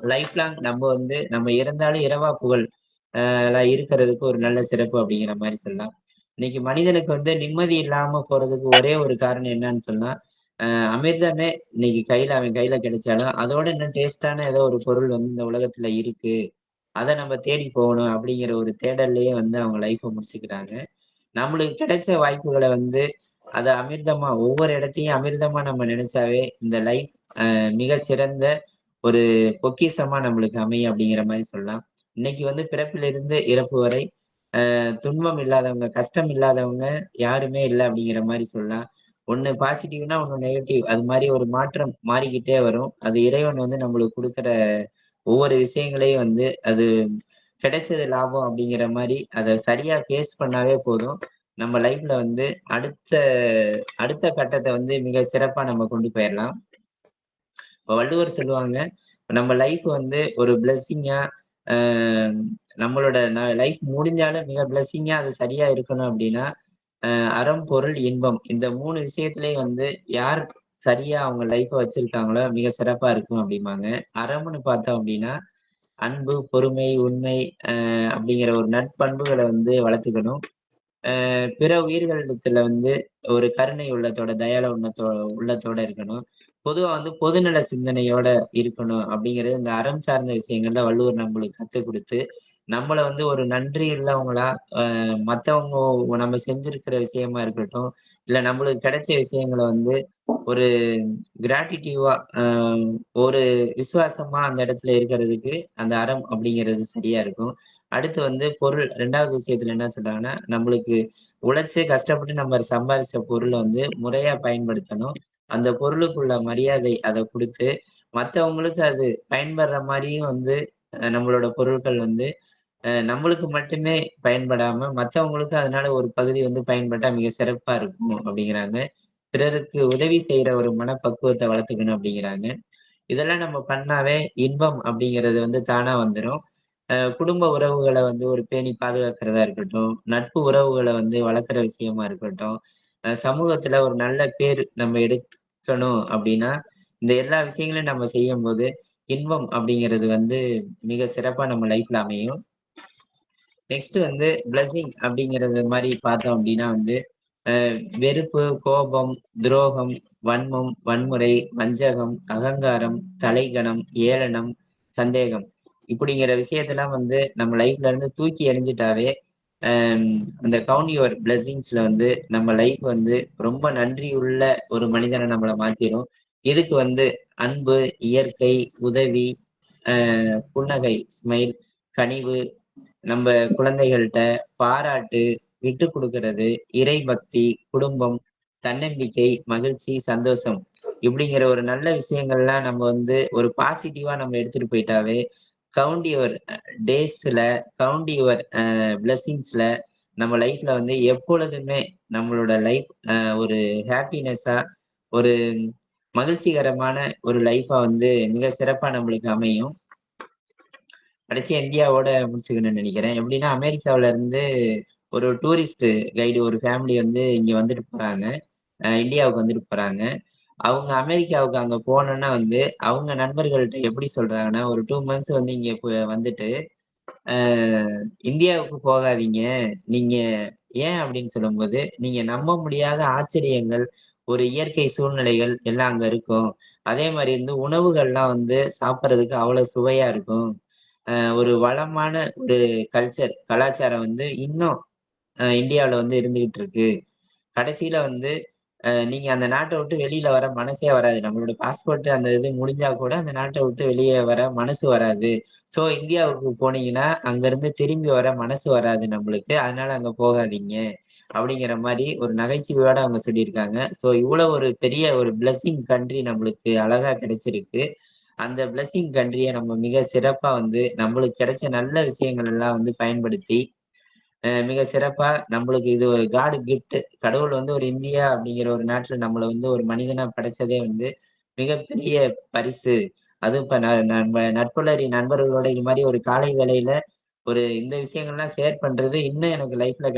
A: லைஃப் லாங் நம்ம வந்து நம்ம இறந்தாலும் இரவா புகழ் இருக்கிறதுக்கு ஒரு நல்ல சிறப்பு அப்படிங்கிற மாரி சொல்லலாம். இன்னைக்கு மனிதனுக்கு வந்து நிம்மதி இல்லாம போறதுக்கு ஒரே ஒரு காரணம் என்னன்னு சொன்னா, அ அமிர்தமே இன்னைக்கு அவன் கையில கிடைச்சாலும், அதோட இன்னும் டேஸ்ட்டான ஏதோ ஒரு பொருள் வந்து இந்த உலகத்துல இருக்கு. அத நம்ம தேடி போகணும் அப்படிங்கிற ஒரு தேடல்லயே வந்து அவங்க லைஃப்ப முடிச்சுக்கிறாங்க. நம்மளுக்கு கிடைச்ச வாய்ப்புகள வந்து அத அமிர்தமா ஒவ்வொரு இடத்தையும் அமிர்தமா நம்ம நினைச்சாவே இந்த லைஃப் மிகச் சிறந்த ஒரு பொக்கிஷமா நம்மளுக்கு அமையும் அப்படிங்கிற மாரி சொல்லலாம். இன்னைக்கு வந்து பிறப்பிலிருந்து இறப்பு வரை துன்பம் இல்லாதவங்க, கஷ்டம் இல்லாதவங்க யாருமே இல்ல அப்படிங்கிற மாரி சொல்லலாம். ஒண்ணு பாசிட்டிவ்னா, ஒண்ணு நெகட்டிவ். அது மாரி ஒரு மாற்றம் மாறிக்கிட்டே வரும். அது இறைவன் வந்து நம்மளுக்கு குடுக்குற ஒவ்வொரு விஷயங்களையும் வந்து அது கிடைச்சது லாபம் அப்படிங்கிற மாரி அத சரியா ஃபேஸ் பண்ணாவே போதும். நம்ம லைஃப்ல வந்து அடுத்த அடுத்த கட்டத்த வந்து மிக சிறப்பா நம்ம கொண்டு போயிரலாம். இப்ப வள்ளுவர் சொல்லுவாங்க, நம்ம லைஃப் வந்து ஒரு பிளெஸ்ஸிங்கா அ நம்மளோட லைஃப் முடிஞ்சாலும் மிக பிளெஸ்ஸிங்கா அது சரியா இருக்கணும் அப்டின்னா, அறம், பொருள், இன்பம் இந்த 3 விஷயத்திலயும் வந்து யார் சரியா அவங்க லைஃப்ப வச்சிருக்காங்களோ, மிக சிறப்பா இருக்கும் அப்டிம்பாங்க. அறம்னு பார்த்தோம் அப்டின்னா, அன்பு, பொறுமை, உண்மை அப்படிங்கிற ஒரு நற்பண்புகள வந்து வளர்த்துக்கணும். பிற உயிர்களிடத்துல வந்து ஒரு கருணை உள்ளத்தோட, தயாள உள்ளத்தோட இருக்கணும். பொதுவா வந்து பொதுநல சிந்தனையோட இருக்கணும் அப்படிங்கிறது இந்த அறம் சார்ந்த விஷயங்கள்ல வள்ளுவர் நம்மளுக்கு கத்துக் குடுத்து, நம்மள வந்து ஒரு நன்றி உள்ளவங்களா மத்தவங்க நம்ம செஞ்சிருக்கிற விஷயமா இருக்கட்டும், இல்ல நம்மளுக்கு கிடைச்ச விஷயங்கள வந்து ஒரு கிராட்டிட்யூவா ஒரு விசுவாசமா அந்த இடத்துல இருக்கிறதுக்கு அந்த அறம் அப்படிங்கிறது சரியா இருக்கும். அடுத்து வந்து பொருள் 2வது விஷயத்துல என்ன சொல்றாங்கன்னா, நம்மளுக்கு உழைச்சு கஷ்டப்பட்டு நம்ம சம்பாதிச்ச பொருள வந்து முறையா பயன்படுத்தணும். அந்த பொருளுக்குள்ள மரியாதை அத குடுத்து, மத்தவங்களுக்கு அது பயன்படுற மாரியும் வந்து நம்மளோட பொருட்கள் வந்து நம்மளுக்கு மட்டுமே பயன்படாம, மத்தவங்களுக்கு அதனால ஒரு பகுதி வந்து பயன்பட்டா மிக சிறப்பா இருக்கும் அப்படிங்கிறாங்க. பிறருக்கு உதவி செய்ற ஒரு மனப்பக்குவத்த வளர்த்துக்கணும் அப்படிங்கிறாங்க. இதெல்லாம் நம்ம பண்ணாவே இன்பம் அப்படிங்கிறது வந்து தானா வந்துரும். குடும்ப உறவுகள வந்து ஒரு பேணி பாதுகாக்கிறதா இருக்கட்டும், நட்பு உறவுகள வந்து வளர்க்குற விஷயமா இருக்கட்டும், சமூகத்துல ஒரு நல்ல பேர் நம்ம எடுக்கணும் அப்படின்னா, இந்த எல்லா விஷயங்களையும் நம்ம செய்யும்போது, இன்பம் அப்படிங்கிறது வந்து மிக சிறப்பா நம்ம லைஃப்ல அமையும். நெக்ஸ்ட் வந்து பிளெஸ்ஸிங் அப்படிங்கிறது மாரி பார்த்தோம் அப்படின்னா வந்து, வெறுப்பு, கோபம், துரோகம், வன்மம், வன்முறை, வஞ்சகம், அகங்காரம், தலைக்கனம், ஏளனம், சந்தேகம் இப்படிங்கிற விஷயத்தெல்லாம் வந்து நம்ம லைஃப்ல இருந்து தூக்கி எறிஞ்சிட்டாவே, அம் அந்த கவுண்ட் யுவர் பிளெஸ்ஸிங்ஸ்ல வந்து நம்ம லைஃப் வந்து ரொம்ப நன்றியுள்ள ஒரு மனிதனா நம்மள மாத்திரும். இதுக்கு வந்து அன்பு, இயற்கை, உதவி, புன்னகை, ஸ்மைல், கனிவு, நம்ப குழந்தைகள்ட்ட பாராட்டு, விட்டுக் குடுக்கிறது, இறைபக்தி, குடும்பம், தன்னம்பிக்கை, மகிழ்ச்சி, சந்தோஷம் இப்படிங்கிற ஒரு நல்ல விஷயங்கள்லாம் நம்ம வந்து ஒரு பாசிட்டிவா நம்ம எடுத்துட்டு போயிட்டாவே, கவுண்ட் யுவர் டேஸ்ல, கவுண்ட் யுவர் பிளெஸ்ஸிங்ஸ்ல நம்ம லைஃப்ல வந்து எப்பொழுதுமே நம்மளோட லைஃப் ஒரு ஹேப்பினஸ்ஸா, ஒரு மகிழ்ச்சிகரமான ஒரு லைஃபா வந்து மிக சிறப்பா நம்மளுக்கு அமையும். கடைசியா இந்தியாவோட முடிச்சுக்கணும்னு நெனைக்கிறேன். எப்படின்னா, அமெரிக்காவுல இருந்து ஒரு டூரிஸ்ட் கைடு ஒரு ஃபேமிலி வந்து இங்க வந்துட்டு போறாங்க. இந்தியாவுக்கு வந்துட்டு போறாங்க. அவங்க அமெரிக்காவுக்கு அங்க போனோனே வந்து, அவங்க நண்பர்கள்ட்ட எப்படி சொல்றாங்கன்னா, ஒரு 2 மந்த்ஸ் வந்து இங்க வந்துட்டு, "அ இந்தியாவுக்கு போகாதீங்க. நீங்க ஏன்?" அப்படின்னு சொல்லும்போது, "நீங்க நம்ப முடியாத ஆச்சரியங்கள், ஒரு இயற்கை சூழ்நிலைகள் எல்லாம் அங்க இருக்கும். அதே மாரி வந்து உணவுகள்லாம் வந்து சாப்பிடுறதுக்கு அவ்வளோ சுவையா இருக்கும்." ஒரு வளமான ஒரு கலாச்சாரம் வந்து இன்னும் இந்தியாவுல வந்து இருந்துகிட்டு இருக்கு. கடைசியில வந்து நீங்க அந்த நாட்ட விட்டு வெளியில வர மனசே வராது. நம்மளோட பாஸ்போர்ட் அந்த இது முடிஞ்சா கூட அந்த நாட்ட விட்டு வெளிய வர மனசு வராது. ஸோ இந்தியாவுக்கு போனீங்கன்னா, அங்கருந்து திரும்பி வர மனசு வராது நம்மளுக்கு. அதனால அங்க போகாதீங்க. அப்படிங்கிற மாரி ஒரு நகைச்சுவையோட அவங்க சொல்லியிருக்காங்க. ஸோ இவ்வளோ ஒரு பெரிய ஒரு பிளெஸ்ஸிங் கண்ட்ரி நம்மளுக்கு அழகா கிடைச்சிருக்கு. அந்த பிளெஸ்ஸிங் கண்ட்ரிய நம்ம மிக சிறப்பா வந்து நம்மளுக்கு கிடைச்ச நல்ல விஷயங்கள் எல்லாம் வந்து பயன்படுத்தி, மிக சிறப்பா நம்மளுக்கு இது ஒரு காட் கிஃப்ட். கடவுள் வந்து ஒரு இந்தியா அப்படிங்கிற ஒரு நாட்டுல நம்மள வந்து ஒரு மனிதனா படைச்சதே வந்து மிகப்பெரிய பரிசு. அதுவும் இப்ப நம்ம நட்புள்ளரி நண்பர்களோட இது மாரி ஒரு காலை வேளையில ஒரு இந்த விஷயங்கள்லாம் ஷேர் பண்றது இன்னும் எனக்கு லைஃப்ல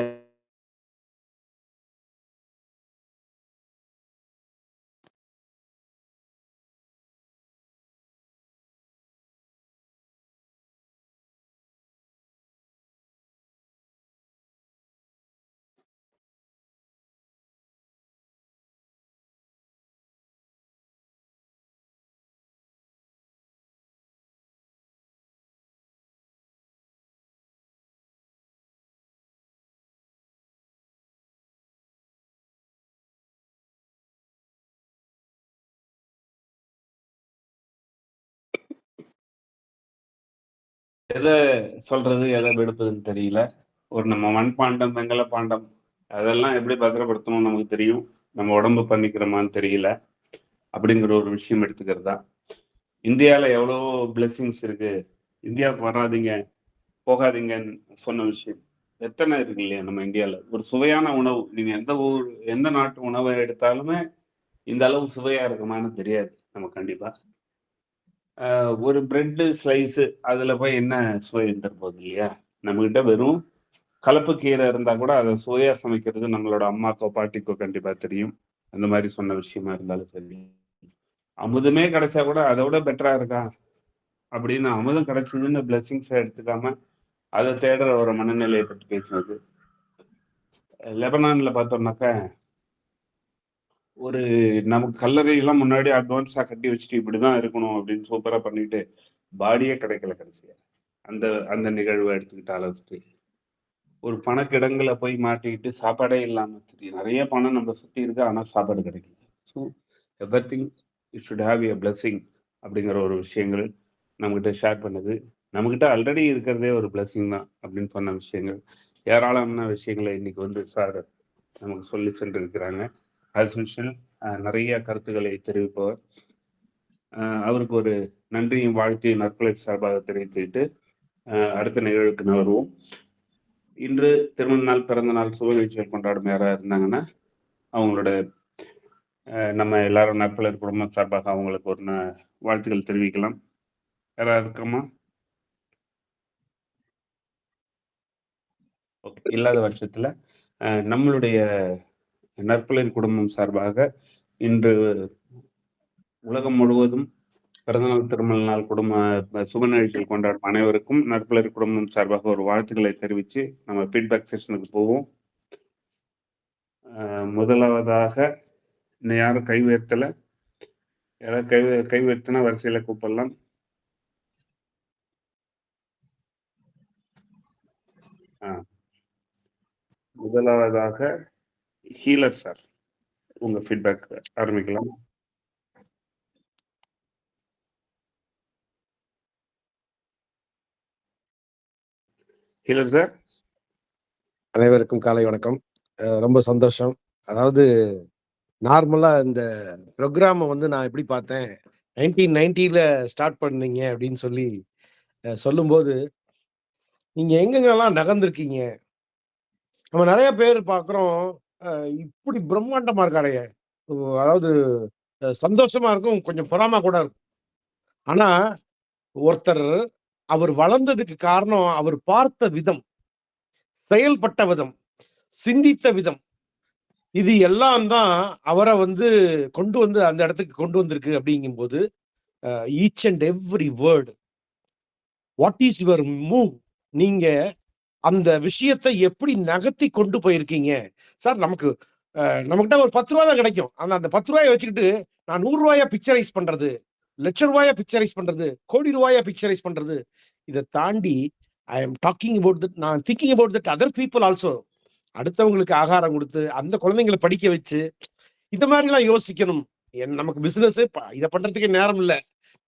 C: எத சொல்றது, எத விடுப்பதுன்னு தெரியல. ஒரு நம்ம மண்பாண்டம், வெண்கல பாண்டம் அதெல்லாம் எப்படி பத்திரப்படுத்தணும்னு நமக்கு தெரியும். நம்ம உடம்பு பண்ணிக்கிறோமான்னு தெரியல. அப்படிங்கிற ஒரு விஷயம் எடுத்துக்கிறது தான். இந்தியால எவ்வளவோ பிளெஸ்ஸிங்ஸ் இருக்கு. இந்தியாவுக்கு வராதீங்க, போகாதீங்கன்னு சொன்ன விஷயம். எத்தன இருக்கு இல்லையா நம்ம இந்தியால. ஒரு சுவையான உணவு. நீங்க எந்த நாட்டு உணவ எடுத்தாலுமே, இந்த அளவு சுவையா இருக்குமான்னு தெரியாது. நமக்கு கண்டிப்பா. ஒரு பிரெட்டு ஸ்லைஸு அதுல போய் என்ன சுவை இருந்துற போகுது இல்லையா? நம்மகிட்ட வெறும் கலப்பு கீரை இருந்தா கூட அத சுவையா சமைக்கிறது நம்மளோட அம்மாக்கோ, பாட்டிக்கோ கண்டிப்பா தெரியும். அந்த மாரி சொன்ன விஷயமா இருந்தாலும் சரி. அமுதமே கிடைச்சா கூட அத விட பெட்டரா இருக்கா? அப்படின்னு அமுதம் கிடைச்சதுன்னு பிளெஸ்ஸிங்ஸ எடுத்துக்காம, அத தேடுற ஒரு மனநிலைய பத்தி பேசினது. லெபனான்ல பார்த்தோம்னாக்கா, ஒரு நமக்கு கல்லறையெல்லாம் முன்னாடி அட்வான்ஸா கட்டி வச்சுட்டு இப்படிதான் இருக்கணும் அப்படின்னு சூப்பரா பண்ணிட்டு, பாடியே கிடைக்கல கடைசியா. அந்த அந்த நிகழ்வை எடுத்துக்கிட்டாலும் சரி, ஒரு பணக்கிடங்குல போய் மாட்டிக்கிட்டு சாப்பாடே இல்லாம தெரியும். நிறைய பணம் நம்ம சுத்தி இருக்கு, ஆனா சாப்பாடு கிடைக்கல. So everything it should have a blessing அப்படிங்கிற ஒரு விஷயங்கள் நம்மகிட்ட ஷேர் பண்ணுது. நம்மகிட்ட ஆல்ரெடி இருக்கிறதே ஒரு பிளெஸிங் தான் அப்படின்னு சொன்ன விஷயங்கள், ஏராளமான விஷயங்களை இன்னைக்கு வந்து சார் நமக்கு சொல்லி சென்றிருக்கிறாங்க. ஆஸ் யூஷுவல் நிறைய கருத்துக்களை தெரிவிப்பவர். அவருக்கு ஒரு நன்றியும் வாழ்த்தையும் நற்பலை சார்பாக தெரிவித்துவிட்டு அடுத்த நிகழ்வுக்கு நகர்வோம். இன்று திருமண நாள், பிறந்த நாள், சுப நிகழ்ச்சிகள் கொண்டாடும் யாராக இருந்தாங்கன்னா அவங்களோட நம்ம எல்லாரும் நற்பலர் குடும்பம் சார்பாக அவங்களுக்கு ஒரு வாழ்த்துக்கள் தெரிவிக்கலாம். யாராவது இருக்கமா? ஓகே, இல்லாத பட்சத்தில் நம்மளுடைய நற்பலர் குடும்பம் சார்பாக இன்று உலகம் முழுவதும் பிறந்தநாள், திருமண நாள், குடும்ப சுப நிகழ்ச்சிகள் கொண்டாடும் அனைவருக்கும் நற்பலர் குடும்பம் சார்பாக ஒரு வாழ்த்துக்களை தெரிவித்து நம்ம ஃபீட்பேக் செஷனுக்கு போவோம். முதலாவதாக இன்னும் யாரும் கை உயர்த்தலை. யாராவது கை உயர்த்தினா வரிசையில் கூப்பிடலாம். முதலாவதாக ஹீலர் சார், உங்க ஃபீட்பேக் ஆரம்பிக்கலாம். Healer sir.
D: அனைவருக்கும் காலை வணக்கம். ரொம்ப சந்தோஷம். அதாவது நார்மலா இந்த ப்ரோக்ராமை வந்து நான் எப்படி பார்த்தேன், 1990ல ஸ்டார்ட் பண்ணீங்க அப்படின்னு சொல்லி சொல்லும்போது, நீங்க எங்கெங்கெல்லாம் நகர்ந்துருக்கீங்க. நம்ம நிறைய பேர் பார்க்குறோம், இப்படி பிரம்மாண்டமா இருக்காரு. அதாவது சந்தோஷமா இருக்கும், கொஞ்சம் பொறாம கூட இருக்கும். ஆனா ஒருத்தர் அவர் வளர்ந்ததுக்கு காரணம் அவர் பார்த்த விதம், செயல்பட்ட விதம், சிந்தித்த விதம், இது எல்லாம் தான் அவரை வந்து கொண்டு வந்து அந்த இடத்துக்கு கொண்டு வந்திருக்கு. அப்படிங்கும்போது each and every word, what is your move, நீங்க அந்த விஷயத்தை எப்படி நகர்த்தி கொண்டு போயிருக்கீங்க சார். நம்மகிட்ட ஒரு 10 ரூபாய் தான் கிடைக்கும். ஆனா அந்த 10 ரூபாயை வச்சுக்கிட்டு நான் 100 ரூபாயா பிக்சரைஸ் பண்றது, லட்ச ரூபாயா பிக்சரைஸ் பண்றது, கோடி ரூபாயா பிக்சரைஸ் பண்றது, இதை தாண்டி I am talking about that, நான் thinking about that other people also. அடுத்தவங்களுக்கு ஆகாரம் கொடுத்து அந்த குழந்தைங்களை படிக்க வச்சு இந்த மாதிரி எல்லாம் யோசிக்கணும். நமக்கு பிசினஸ் இதை பண்றதுக்கே நேரம் இல்லை.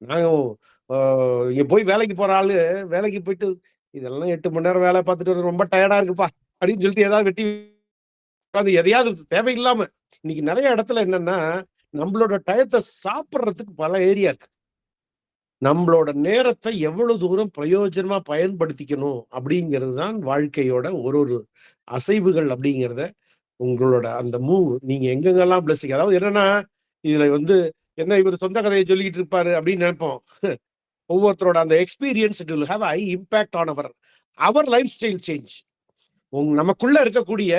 D: நாங்க போய் வேலைக்கு போற ஆளு, வேலைக்கு போயிட்டு இதெல்லாம் 8 மணி நேரம் வேலை பார்த்துட்டு ரொம்ப டயர்டா இருக்குப்பா அப்படின்னு சொல்லிட்டு ஏதாவது வெட்டி அது எதையாவது தேவையில்லாம. இன்னைக்கு நிறைய இடத்துல என்னன்னா, நம்மளோட டயத்தை சாப்பிட்றதுக்கு பல ஏரியா இருக்கு. நம்மளோட நேரத்தை எவ்வளவு தூரம் பிரயோஜனமா பயன்படுத்திக்கணும் அப்படிங்கிறது தான் வாழ்க்கையோட ஒரு அசைவுகள். அப்படிங்கிறத உங்களோட அந்த மூவ், நீங்க எங்கெங்கெல்லாம் பிளஸிங், அதாவது என்னன்னா, இதுல வந்து என்ன இவர் சொந்த கதையை சொல்லிட்டு இருப்பாரு அப்படின்னு நினைப்போம். ஒவ்வொருத்தரோட அந்த experience it will have high impact on our life style change. நமக்குள்ள இருக்கக்கூடிய,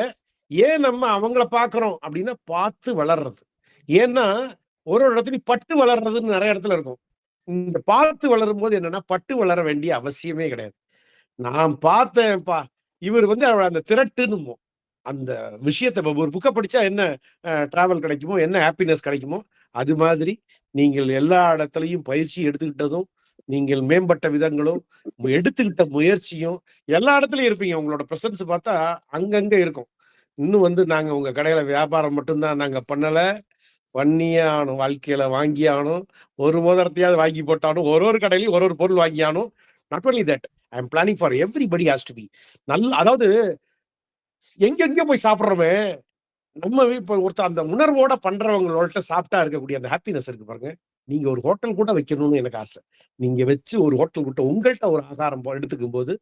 D: ஏன் நம்ம அவங்கள பாக்குறோம் அப்படின்னா பார்த்து வளர்றது. ஏன்னா ஒரு இடத்துலயும் பட்டு வளர்றதுன்னு நிறைய இடத்துல இருக்கும். இந்த பார்த்து வளரும் போது என்னன்னா, பட்டு வளர வேண்டிய அவசியமே கிடையாது. நான் பார்த்தேன்ப்பா, இவர் வந்து அந்த திரட்டுன்னு அந்த விஷயத்த ஒரு புக்கை படிச்சா என்ன டிராவல் கிடைக்குமோ, என்ன ஹாப்பினஸ் கிடைக்குமோ, அது மாதிரி நீங்கள் எல்லா இடத்துலையும் பயிற்சி எடுத்துக்கிட்டதும், நீங்கள் மேம்பட்ட விதங்களும், எடுத்துக்கிட்ட முயற்சியும் எல்லா இடத்துலயும் இருப்பீங்க. உங்களோட பிரசன்ஸ் பார்த்தா அங்கங்க இருக்கும். இன்னும் வந்து நாங்க உங்க கடையில வியாபாரம் மட்டும்தான் நாங்க பண்ணல, பண்ணியே ஆகணும். வாழ்க்கையில வாங்கி ஆகணும். ஒரு மோதிரத்தையாவது வாங்கி போட்டாலும், ஒரு கடையிலையும் ஒரு பொருள் வாங்கி ஆகணும். Not only that, I am planning for everybody has to be நல்ல. அதாவது எங்கெங்க போய் சாப்பிட்றோமே, நம்ம இப்ப ஒருத்தர் அந்த உணர்வோட பண்றவங்களோட சாப்பிட்டா இருக்கக்கூடிய அந்த ஹாப்பினஸ் இருக்கு பாருங்க. நீங்க ஒரு ஹோட்டல் கூட வைக்கணும்னு எனக்கு ஆசை. நீங்க வச்சு ஒரு ஹோட்டல் கூட உங்கள்கிட்ட ஒரு ஆகாரம் எடுத்துக்கும் போது,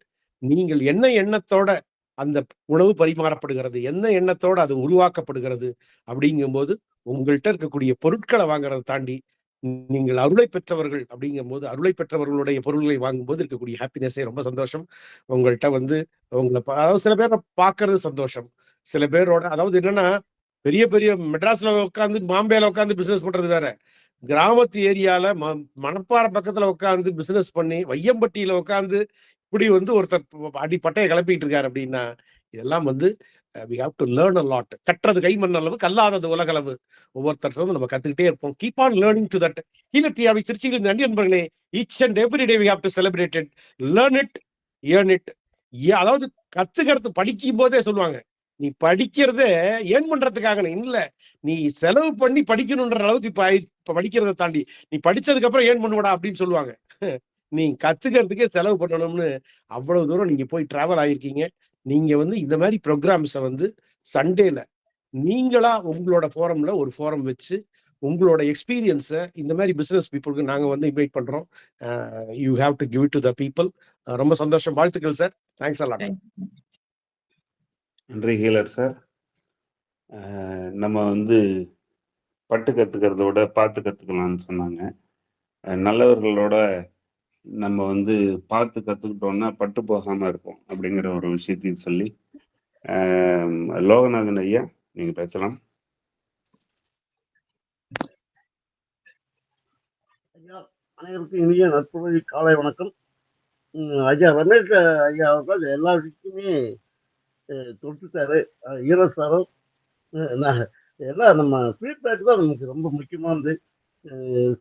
D: நீங்கள் என்ன எண்ணத்தோட அந்த உணவு பரிமாறப்படுகிறது, என்ன எண்ணத்தோட அது உருவாக்கப்படுகிறது அப்படிங்கும்போது, உங்கள்கிட்ட இருக்கக்கூடிய பொருட்களை வாங்குறதை தாண்டி நீங்கள் அருளை பெற்றவர்கள் அப்படிங்கும்போது, அருளை பெற்றவர்களுடைய பொருள்களை வாங்கும்போது இருக்கக்கூடிய ஹாப்பினஸே ரொம்ப சந்தோஷம். உங்கள்கிட்ட வந்து உங்களை அதாவது சில பேரை பார்க்கறது சந்தோஷம். சில பேரோட, அதாவது என்னன்னா, பெரிய பெரிய மெட்ராஸ்ல உட்காந்து பாம்பேல உட்காந்து பிசினஸ் பண்றது வேற, கிராமத்து ஏரியால மணப்பாறை பக்கத்துல உட்காந்து பிசினஸ் பண்ணி வையம்பட்டியில உட்காந்து இப்படி வந்து ஒருத்தர் பட்டையை கிளப்பிட்டு இருக்காரு அப்படின்னா, இதெல்லாம் வந்து we have to learn a lot. கற்றது கைமண் அளவு, கல்லாதது உலகளவு. ஒவ்வொருத்தரும் நம்ம கத்துக்கிட்டே இருப்போம். Keep on learning to that. கீழட்டியாவை திருச்சியில் நன்றி நண்பர்களே. Each and every day we have to celebrate it, learn it, earn it. அதாவது கத்துக்கிறது படிக்கும் போதே சொல்லுவாங்க, நீ படிக்கிறதே ஏன் பண்றதுக்காக இல்ல, நீ செலவு பண்ணி படிக்கணும்ன்ற அளவுக்கு இப்ப படிக்கிறத தாண்டி நீ படிச்சதுக்கு அப்புறம் ஏன் பண்ணுவடா அப்படின்னு சொல்லுவாங்க. நீ கத்துக்கிறதுக்கே செலவு பண்ணணும்னு அவ்வளவு தூரம் நீங்க போய் டிராவல் ஆயிருக்கீங்க. நீங்க வந்து இந்த மாதிரி ப்ரோக்ராம்ஸை வந்து சண்டேல நீங்களா உங்களோட ஃபோரம்ல ஒரு ஃபோரம் வச்சு உங்களோட எக்ஸ்பீரியன்ஸை இந்த மாதிரி பிசினஸ் பீப்புளுக்கு நாங்க வந்து இன்வைட் பண்றோம். You have to give it to the people. ரொம்ப சந்தோஷம், வாழ்த்துக்கள் சார். Thanks a lot.
C: நன்றி ஹீலர் சார். நம்ம வந்து பட்டு கற்றுக்கிறத விட பார்த்து கற்றுக்கலாம்னு சொன்னாங்க. நல்லவர்களோட நம்ம வந்து பார்த்து கற்றுக்கிட்டோம்னா பட்டு போகாமல் இருக்கும் அப்படிங்கிற ஒரு விஷயத்தையும் சொல்லி, லோகநாதன் ஐயா நீங்கள் பேசலாம்.
E: ஐயா, அனைவருக்கும் இனிய நட்புறவு காலை வணக்கம். ஐயா ரமேஷ் ஐயா அவர்கள் எல்லா விஷயத்தையுமே தொட்டுட்டாரு. ஈரஸ் சாரும் எல்லாம் நம்ம ஃபீட்பேக் தான் நமக்கு ரொம்ப முக்கியமானது.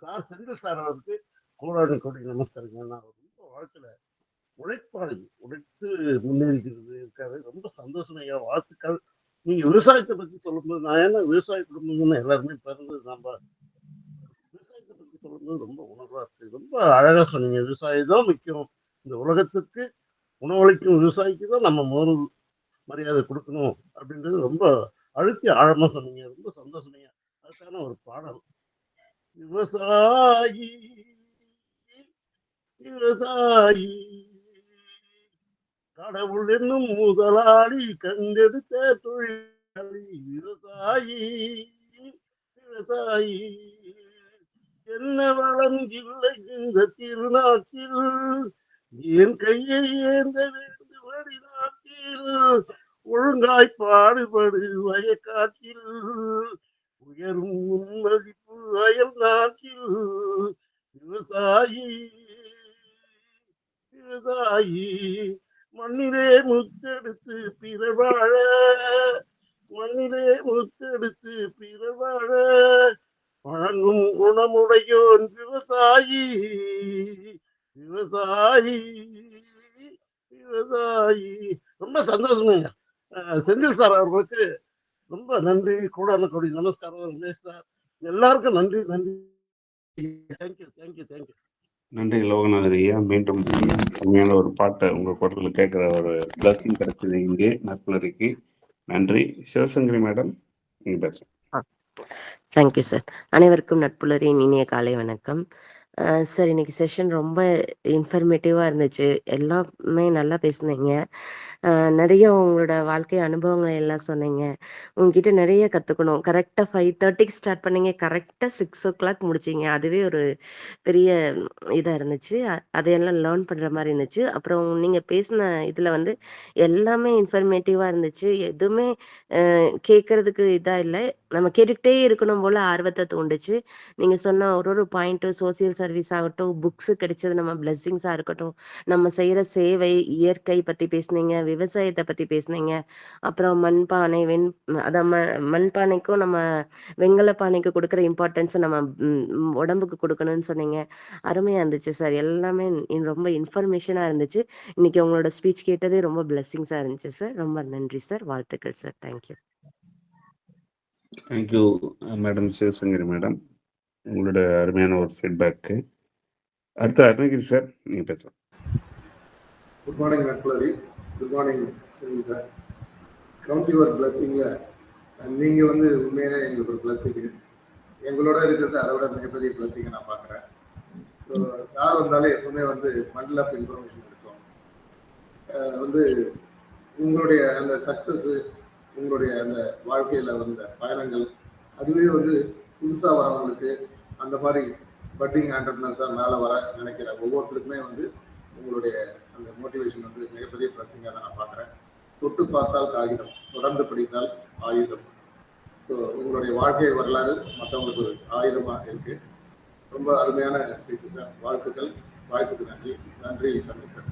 E: சார் செந்தில் சார் அவருக்கு கோடான கோடி நமஸ்காரங்க. நான் ரொம்ப வாழ்க்கையில உழைப்பாளி, உழைத்து முன்னேறிக்கிறது இருக்காரு. ரொம்ப சந்தோஷம் ஐயா, வாழ்த்துக்கள். நீங்க விவசாயத்தை பத்தி சொல்லும்போது, நான் என்ன விவசாய குடும்பம்னு எல்லாருமே பிறந்து நம்ம விவசாயத்தை பத்தி சொல்லும்போது ரொம்ப உணர்வா இருக்கு. ரொம்ப அழகா சொன்னீங்க. விவசாயம் தான் முக்கியம். இந்த உலகத்துக்கு உணவளிக்கும் விவசாயிக்கு தான் நம்ம முதல் மரியாதை கொடுக்கணும் அப்படின்றது ரொம்ப அழுத்தி ஆழமா சொன்னீங்க. ரொம்ப சந்தோஷமையா. அதுக்கான ஒரு பாடல், விவசாயி விவசாயி கடவுள் என்னும் முதலாளி கண்டெடுத்த தொழிலாளி விவசாயி விவசாயி என்ன வளம் இல்லை இந்த திருநாட்டில், என் கையை ஏந்த வேண்டு வெளிநாட்டில், ஒழுங்காய் பாடுபடு வயக்காட்டில், உயரும் முன்மதிப்பு அயல் நாட்டில், விவசாயி விவசாயி மண்ணிலே முத்தெடுத்து பிறவாழ, மண்ணிலே முத்தெடுத்து பிறவாழ வழங்கும் குணமுடையோன் விவசாயி விவசாயி விவசாயி. ரொம்ப சந்தோஷம். செந்தில் சார் அவர்களுக்கு ரொம்ப நன்றி. கூடான கொடி நமஸ்காரம். ரமேஷ் சார் எல்லாருக்கும் நன்றி நன்றி. Thank you thank you thank you.
C: நன்றி லோகநாதன் ஐயா. மீண்டும் உண்மையான ஒரு பாட்டை உங்கள் குரலில் கேட்குற ஒரு பிளஸிங் கிடைச்சது இங்கே நட்புலரிக்கு. நன்றி. சிவசங்கரி மேடம், நீங்கள் பேசுகிறேன்.
F: Thank you sir. அனைவருக்கும் நட்புலரின் இனிய காலை வணக்கம். சார், இன்னைக்கு செஷன் ரொம்ப இன்ஃபர்மேட்டிவாக இருந்துச்சு. எல்லாமே நல்லா பேசுனீங்க. நிறைய உங்களோட வாழ்க்கை அனுபவங்களை எல்லாம் சொன்னீங்க. உங்ககிட்ட நிறைய கற்றுக்கணும். கரெக்டாக 5:30க்கு ஸ்டார்ட் பண்ணீங்க, கரெக்டாக 6 o'clock முடிச்சிங்க. அதுவே ஒரு பெரிய இதாக இருந்துச்சு. அதையெல்லாம் லேர்ன் பண்ணுற மாதிரி இருந்துச்சு. அப்புறம் நீங்கள் பேசின இதில் வந்து எல்லாமே இன்ஃபர்மேட்டிவாக இருந்துச்சு. எதுவுமே கேட்குறதுக்கு இதாக இல்லை, நம்ம கேட்டுக்கிட்டே இருக்கணும் போல் ஆர்வத்தை தூண்டுச்சு. நீங்கள் சொன்ன ஒரு பாயிண்ட்டும், சோசியல் சர்வீஸ் ஆகட்டும், புக்ஸு கிடைச்சது நம்ம பிளெஸ்ஸிங்ஸாக இருக்கட்டும், நம்ம செய்கிற சேவை, இயற்கை பற்றி பேசுனீங்க, விவசாயத்தை பற்றி பேசுனீங்க. அப்புறம் மண்பானை, அதான் மண்பானைக்கும் நம்ம வெங்கல பானைக்கு கொடுக்குற இம்பார்ட்டன்ஸை நம்ம உடம்புக்கு கொடுக்கணும்னு சொன்னீங்க. அருமையாக இருந்துச்சு சார். எல்லாமே ரொம்ப இன்ஃபர்மேஷனாக இருந்துச்சு. இன்னைக்கு உங்களோட ஸ்பீச் கேட்டதே ரொம்ப பிளெஸ்ஸிங்ஸாக இருந்துச்சு சார். ரொம்ப நன்றி சார். வாழ்த்துக்கள் sir. Thank you.
C: Thank you madam. Sivasankari madam, உங்களோட அருமையான ஒரு ஃபீட்பேக்கு. அடுத்து அருணகிரி சார், நீங்கள் பேசலாம்.
G: குட் மார்னிங் நட்புலரி. Good morning Senthil sir. Count your பிளஸிங்கில் நீங்கள் வந்து உண்மையிலே எங்களுக்கு ஒரு பிளஸிங்கு. எங்களோட இருக்கிறது அதை விட மிகப்பெரிய பிளஸிங்கை நான் பார்க்குறேன். ஸோ சார் வந்தாலே எப்பவுமே வந்து பண்டில் ஆஃப் இன்ஃபர்மேஷன் இருக்கும். வந்து உங்களுடைய அந்த சக்ஸஸ்ஸு, உங்களுடைய அந்த வாழ்க்கையில் வந்த பயணங்கள், அதுவே வந்து புதுசாக வரவங்களுக்கு, அந்த மாதிரி பட்டிங் ஆண்டர்பிரினர்ஸாக மேலே வர நினைக்கிற ஒவ்வொருத்தருக்குமே வந்து உங்களுடைய அந்த மோட்டிவேஷன் வந்து மிகப்பெரிய பிளஸிங்காக தான் நான் பார்க்குறேன். தொட்டு பார்த்தால் காகிதம், தொடர்ந்து படித்தால் ஆயுதம். ஸோ உங்களுடைய வாழ்க்கை வரலாறு மற்றவங்களுக்கு ஒரு ஆயுதமாக இருக்குது. ரொம்ப அருமையான ஸ்பீச் சார். வாழ்த்துக்கள். வாய்ப்புக்கு நன்றி. நன்றி தம்பி சார்.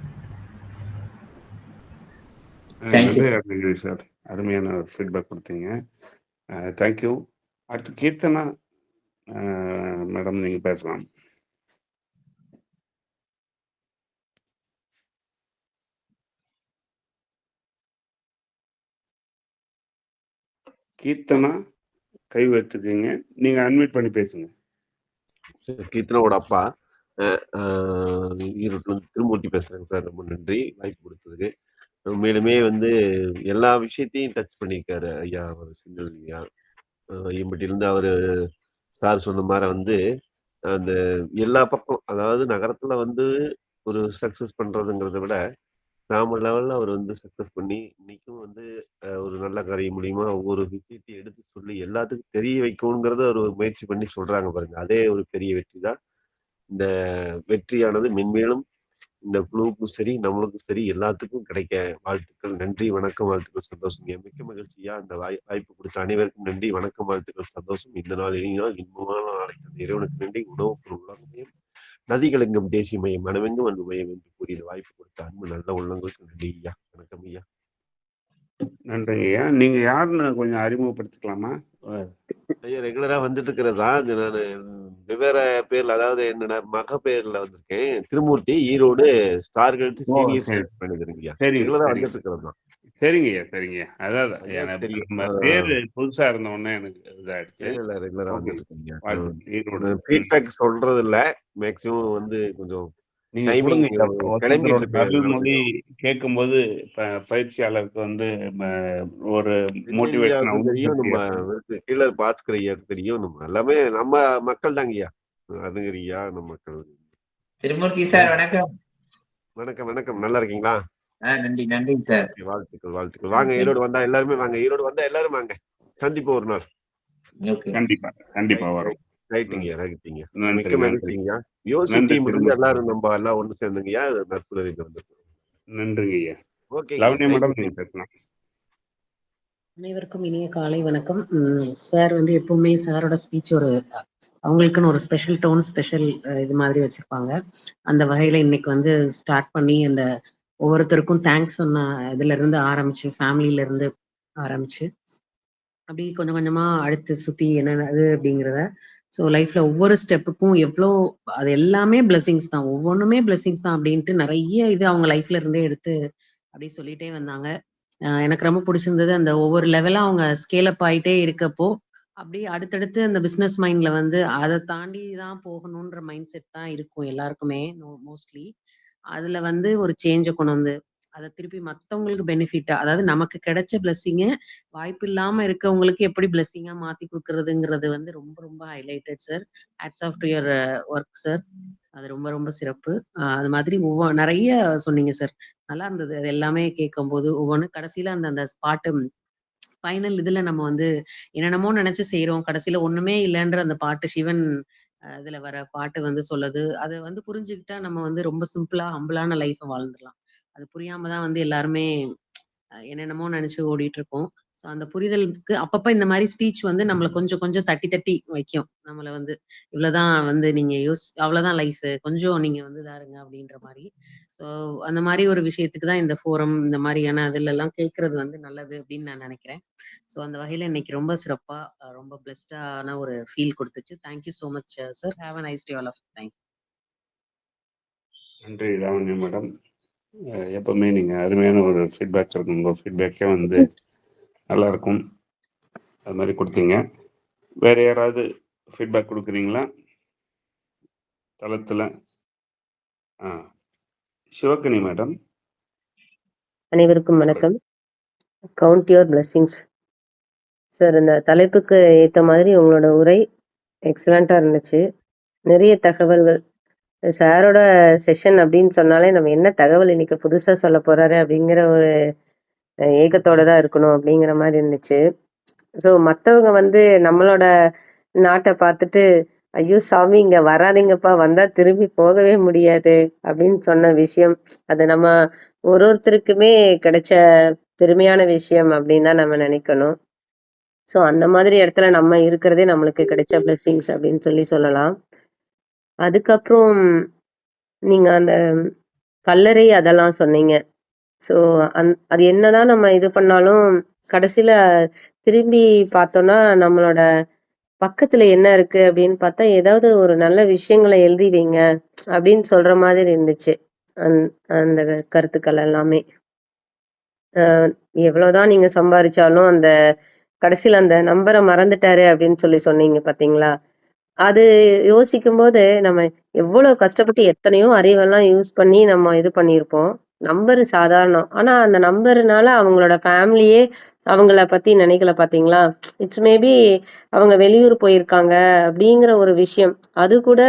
A: தேங்க்யூ
C: நன்றி சார். அருமையான ஃபீட்பேக் கொடுத்தீங்க. தேங்க்யூ. அடுத்து கீர்த்தனா மேடம் நீங்கள் பேசலாம். கீர்த்தனா கை வச்சுக்கீங்க. நீங்கள் அன்மியூட் பண்ணி பேசுங்க.
H: கீர்த்தனாவோட அப்பா ஈரோட்டில் வந்து திருமூர்த்தி பேசுகிறேங்க சார். ரொம்ப நன்றி வாய்ப்பு கொடுத்ததுக்கு. மேலுமே வந்து எல்லா விஷயத்தையும் டச் பண்ணியிருக்காரு ஐயா, அவர் செந்தில் ஐயா. இம்பட்டிலிருந்து அவர் சார் சொன்ன மாதிரி வந்து அந்த எல்லா பக்கம், அதாவது நகரத்தில் வந்து ஒரு சக்ஸஸ் பண்ணுறதுங்கிறத விட கிராம லெவலில் அவர் வந்து சக்ஸஸ் பண்ணி இன்னைக்கும் வந்து ஒரு நல்ல காரியம் மூலியமா ஒவ்வொரு விஷயத்தையும் எடுத்து சொல்லி எல்லாத்துக்கும் தெரிய வைக்கணுங்கிறத ஒரு முயற்சி பண்ணி சொல்றாங்க பாருங்க. அதே ஒரு பெரிய வெற்றி தான். இந்த வெற்றியானது மென்மேலும் இந்த குழுவுக்கும் சரி நம்மளுக்கும் சரி எல்லாத்துக்கும் கிடைக்க வாழ்த்துக்கள். நன்றி, வணக்கம், வாழ்த்துக்கள், சந்தோஷம். மிக்க மகிழ்ச்சியா அந்த வாய்ப்பு கொடுத்த அனைவருக்கும் நன்றி, வணக்கம், வாழ்த்துக்கள், சந்தோஷம். இந்த நாள் இனி நாள் இன்பமான நாளை தந்த இறைவனுக்கு நன்றி. உணவு பொருள் உலகமையும் நதிகளெங்கும் தேசிய மையம் மனமெங்கும் அன்பு மையம் என்று கூறிய வாய்ப்பு கொடுத்த அன்பு நல்ல உள்ளங்களுக்கு நன்றி ஐயா. வணக்கம் ஐயா.
C: நன்றிங்க ஐயா. நீங்கள் யாருன்னு கொஞ்சம் அறிமுகப்படுத்திக்கலாமா?
H: ஐயா ரெகுலரா வந்துட்டு இருக்கிறதா. நான் வெவ்வேறு பேர்ல, அதாவது என்னோட மக பேர்ல வந்திருக்கேன். Thirumoorthy, Erode star health senior
C: சரி.
H: சேல்ஸ் மேனேஜருங்க ஐயா.
C: சரிங்க
H: ரெகுலரா
C: சரிங்க
H: வந்துட்டு இருக்கிறது தான்.
C: சரிங்கய்யா சரிங்கய்யா. அதாவது
H: ஐயா
C: எனக்கு
H: தெரியும்.
C: நம்ம பேர் புதுசாக இருந்த உடனே எனக்கு இதாகிடுச்சு.
H: இல்ல ரெகுலரா
C: ஓகே,
H: வந்துட்டு இருக்கீங்க.
C: வாழ்த்து. ஈரோடு.
H: ஃபீட்பேக் சொல்றது இல்ல, மேக்சிமம் வந்து கொஞ்சம்
C: நீங்கள்
H: டைமிங்
C: கொடுங்க.
H: கிளம்பிட்டு
C: ஒருத்தரோட
H: இருக்கேன்.
C: தமிழ் மொழி கேட்கும்போது பயிற்சியாளருக்கு வந்து ஒரு மோட்டிவேஷன்
H: ஐயாவுக்கும் தெரியும், நம்ம கீழே பாஸ்கர் ஐயாவுக்கு தெரியும். நம்ம எல்லாமே நம்ம மக்கள் தாங்க ஐயா. அதுங்க ஐயா நம்ம மக்கள்.
A: திருமூர்த்தி சார் வணக்கம்.
H: வணக்கம் வணக்கம். நல்லா இருக்கீங்களா?
A: நன்றி நன்றிங்க சார்.
H: வாழ்த்துக்கள் வாழ்த்துக்கள். வாங்க ஈரோடு வந்தா எல்லாருமே வாங்க. ஈரோடு வந்தா எல்லாரும் வாங்க. சந்திப்போம் ஒரு நாள்.
A: ஓகே.
C: கண்டிப்பா வரும்.
H: ரைட்டுங்க ரைட்டுங்க.
C: நன்றி,
H: மிக்க மகிழ்ச்சிங்க. யோசி
C: நன்றி
H: டீம் இருந்து
C: திருமூர்த்தி.
H: எல்லாரும் நம்ம எல்லாம் ஒன்று சேர்ந்துங்கய்யா. நற்புலரி வந்திருக்கோம்.
C: நன்றிங்க ஐயா.
H: ஓகே
C: லவண்யா மேடம் நீங்கள் பேசலாம்.
I: அனைவருக்கும் இனிய காலை வணக்கம். சார் வந்து எப்பவுமே சாரோட ஸ்பீச் ஒரு அவங்களுக்குன்னு ஒரு ஸ்பெஷல் டோன், ஸ்பெஷல் இது மாதிரி வச்சிருப்பாங்க. அந்த வகையில இன்னைக்கு வந்து ஸ்டார்ட் பண்ணி அந்த ஒவ்வொருத்தருக்கும் தேங்க்ஸ் சொன்ன இதுல இருந்து ஆரம்பிச்சு, ஃபேமிலியில இருந்து ஆரம்பிச்சு அப்படி கொஞ்சம் கொஞ்சமா அடுத்து சுத்தி என்னது அப்படிங்கிறத, ஸோ லைஃப்ல ஒவ்வொரு ஸ்டெப்புக்கும் எவ்வளோ அது எல்லாமே பிளெஸிங்ஸ் தான், ஒவ்வொன்றுமே பிளெஸிங்ஸ் தான் அப்படின்ட்டு நிறைய இது அவங்க லைஃப்ல இருந்தே எடுத்து அப்படி சொல்லிட்டே வந்தாங்க. எனக்கு ரொம்ப பிடிச்சிருந்தது அந்த ஒவ்வொரு லெவலா அவங்க ஸ்கேல் அப் ஆயிட்டே இருக்கப்போ அப்படியே அடுத்தடுத்து அந்த பிசினஸ் மைண்ட்ல வந்து அதை தாண்டி தான் போகணுன்ற மைண்ட் செட் தான் இருக்கும் எல்லாருக்குமே மோஸ்ட்லி. அதுல வந்து ஒரு சேஞ்சை கொண்டு வந்து அதை திருப்பி மத்தவங்களுக்கு பெனிஃபிட்டா, அதாவது நமக்கு கிடைச்ச பிளெஸிங்க வாய்ப்பு இல்லாம இருக்கவங்களுக்கு எப்படி பிளெஸிங்கா மாத்தி கொடுக்கறதுங்கிறது வந்து ரொம்ப ரொம்ப highlighted sir. Hats off to your work sir. அது ரொம்ப ரொம்ப சிறப்பு. அது மாதிரி நிறைய சொன்னீங்க சார். நல்லா இருந்தது அது எல்லாமே கேட்கும்போது. ஒவ்வொன்று கடைசியில அந்த அந்த பாட்டு ஃபைனல் இதுல நம்ம வந்து என்னென்னமோ நினைச்சு செய்றோம். கடைசியில ஒண்ணுமே இல்லன்ற அந்த பாட்டு சிவன் இதுல வர பாட்டு வந்து சொல்லுது. அத வந்து புரிஞ்சுக்கிட்டா நம்ம வந்து ரொம்ப சிம்பிளா, ஹம்பிளான லைஃப வாழ்ந்துடலாம். அது புரியாம தான் வந்து எல்லாருமே என்னென்னமோ நினைச்சு ஓடிட்டு இருக்கோம். ஸோ அந்த புரிதலுக்கு அப்பப்ப இந்த மாதிரி ஸ்பீச் வந்து நம்மள கொஞ்சம் கொஞ்சம் தட்டி தட்டி வைக்கும். நம்மள வந்து இவ்வளவுதான் வந்து நீங்க அவ்வளவுதான் லைஃப். கொஞ்சம் நீங்க வந்து இதாருங்க அப்படின்ற மாதிரி. ஸோ அந்த மாதிரி ஒரு விஷயத்துக்கு தான் இந்த ஃபோரம் இந்த மாதிரியான இதுல எல்லாம் கேட்கறது வந்து நல்லது அப்படின்னு நான் நினைக்கிறேன். ஸோ அந்த வகையில இன்னைக்கு ரொம்ப சிறப்பா ரொம்ப பிளெஸ்டான ஒரு ஃபீல் கொடுத்துச்சு. Thank you so much sir. Have a nice day all of. Thank you.
C: நன்றி லவண்யா மேடம். எப்பவுமே நீங்கள் அருமையான ஒரு ஃபீட்பேக் இருக்கும். உங்கள் ஃபீட்பேக்கே வந்து நல்லா இருக்கும். அது மாதிரி கொடுத்தீங்க. வேற யாராவது ஃபீட்பேக் கொடுக்குறீங்களா தளத்தில்? சிவகனி மேடம்.
B: அனைவருக்கும் வணக்கம். Count your blessings sir. இந்த தலைப்புக்கு ஏற்ற மாதிரி உங்களோட உரை எக்ஸலண்ட்டாக இருந்துச்சு. நிறைய தகவல்கள். சாரோட செஷன் அப்படின்னு சொன்னாலே நம்ம என்ன தகவல் இன்னைக்கு புதுசாக சொல்ல போறாரு அப்படிங்கிற ஒரு ஏக்கத்தோட தான் இருக்கணும் அப்படிங்கிற மாதிரி இருந்துச்சு. ஸோ மற்றவங்க வந்து நம்மளோட நாட்டை பார்த்துட்டு ஐயோ சாமி இங்க வராதிங்கப்பா, வந்தா திரும்பி போகவே முடியாது அப்படின்னு சொன்ன விஷயம், அது நம்ம ஒருத்தருக்குமே கிடைச்ச பெருமையான விஷயம் அப்படின்னு தான் நம்ம நினைக்கணும். ஸோ அந்த மாதிரி இடத்துல நம்ம இருக்கிறதே நம்மளுக்கு கிடைச்ச பிளெஸிங்ஸ் அப்படின்னு சொல்லலாம். அதுக்கப்புறம் நீங்க அந்த கல்லறை அதெல்லாம் சொன்னீங்க. ஸோ அது என்னதான் நம்ம இது பண்ணாலும் கடைசியில திரும்பி பார்த்தோம்னா நம்மளோட பக்கத்துல என்ன இருக்கு அப்படின்னு பார்த்தா ஏதாவது ஒரு நல்ல விஷயங்களை எழுதி வைங்க அப்படின்னு சொல்ற மாதிரி இருந்துச்சு. அந்த கருத்துக்கள் எல்லாமே. எவ்வளவுதான் நீங்க சம்பாரிச்சாலும் அந்த கடைசியில அந்த நம்பரை மறந்துட்டாரு அப்படின்னு சொன்னீங்க பாத்தீங்களா? அது யோசிக்கும்போது நம்ம எவ்வளவு கஷ்டப்பட்டு எத்தனையோ அறிவெல்லாம் யூஸ் பண்ணி நம்ம இது பண்ணியிருப்போம். நம்பர் சாதாரணம். ஆனா அந்த நம்பர்னால அவங்களோட ஃபேமிலியே அவங்கள பத்தி நினைக்கல பாத்தீங்களா? இட்ஸ் மேபி அவங்க வெளியூர் போயிருக்காங்க அப்படிங்கிற ஒரு விஷயம். அது கூட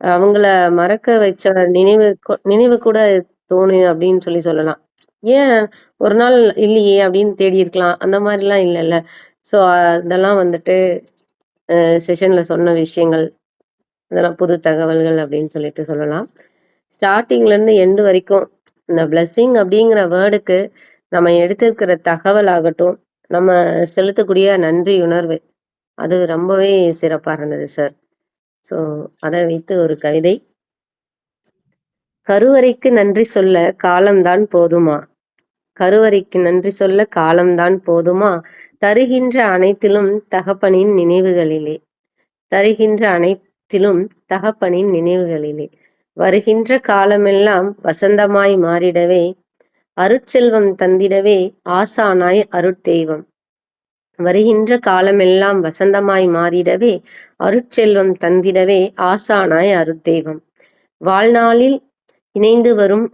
B: அவங்கள மறக்க வச்ச நினைவு கூட தோணும் அப்படின்னு சொல்லலாம். ஏன் ஒரு நாள் இல்லையே அப்படின்னு தேடி இருக்கலாம். அந்த மாதிரிலாம் இல்லைல்ல. ஸோ அதெல்லாம் வந்துட்டு செஷன்ல சொன்ன விஷயங்கள். அதெல்லாம் புது தகவல்கள் அப்படின்னு சொல்லிட்டு சொல்லலாம். ஸ்டார்டிங்ல இருந்து எண்டு வரைக்கும் இந்த பிளஸ்ஸிங் அப்படிங்கிற வேர்டுக்கு நம்ம எடுத்திருக்கிற தகவல் ஆகட்டும், நம்ம செலுத்தக்கூடிய நன்றி உணர்வு அது ரொம்பவே சிறப்பா இருந்தது சார். ஸோ அதை வைத்து ஒரு கவிதை. கருவறைக்கு நன்றி சொல்ல காலம்தான் போதுமா? கருவறைக்கு நன்றி சொல்ல காலம்தான் போதுமா? தருகின்ற அனைத்திலும் தகப்பனின் நினைவுகளிலே. தருகின்ற அனைத்திலும் தகப்பனின் நினைவுகளிலே. வருகின்ற காலமெல்லாம் வசந்தமாய் மாறிடவே அருட்செல்வம் தந்திடவே ஆசானாய் அருட்தெய்வம். வருகின்ற காலமெல்லாம் வசந்தமாய் மாறிடவே அருட்செல்வம் தந்திடவே ஆசானாய் அருட்தெய்வம். வாழ்நாளில் இணைந்து வரும்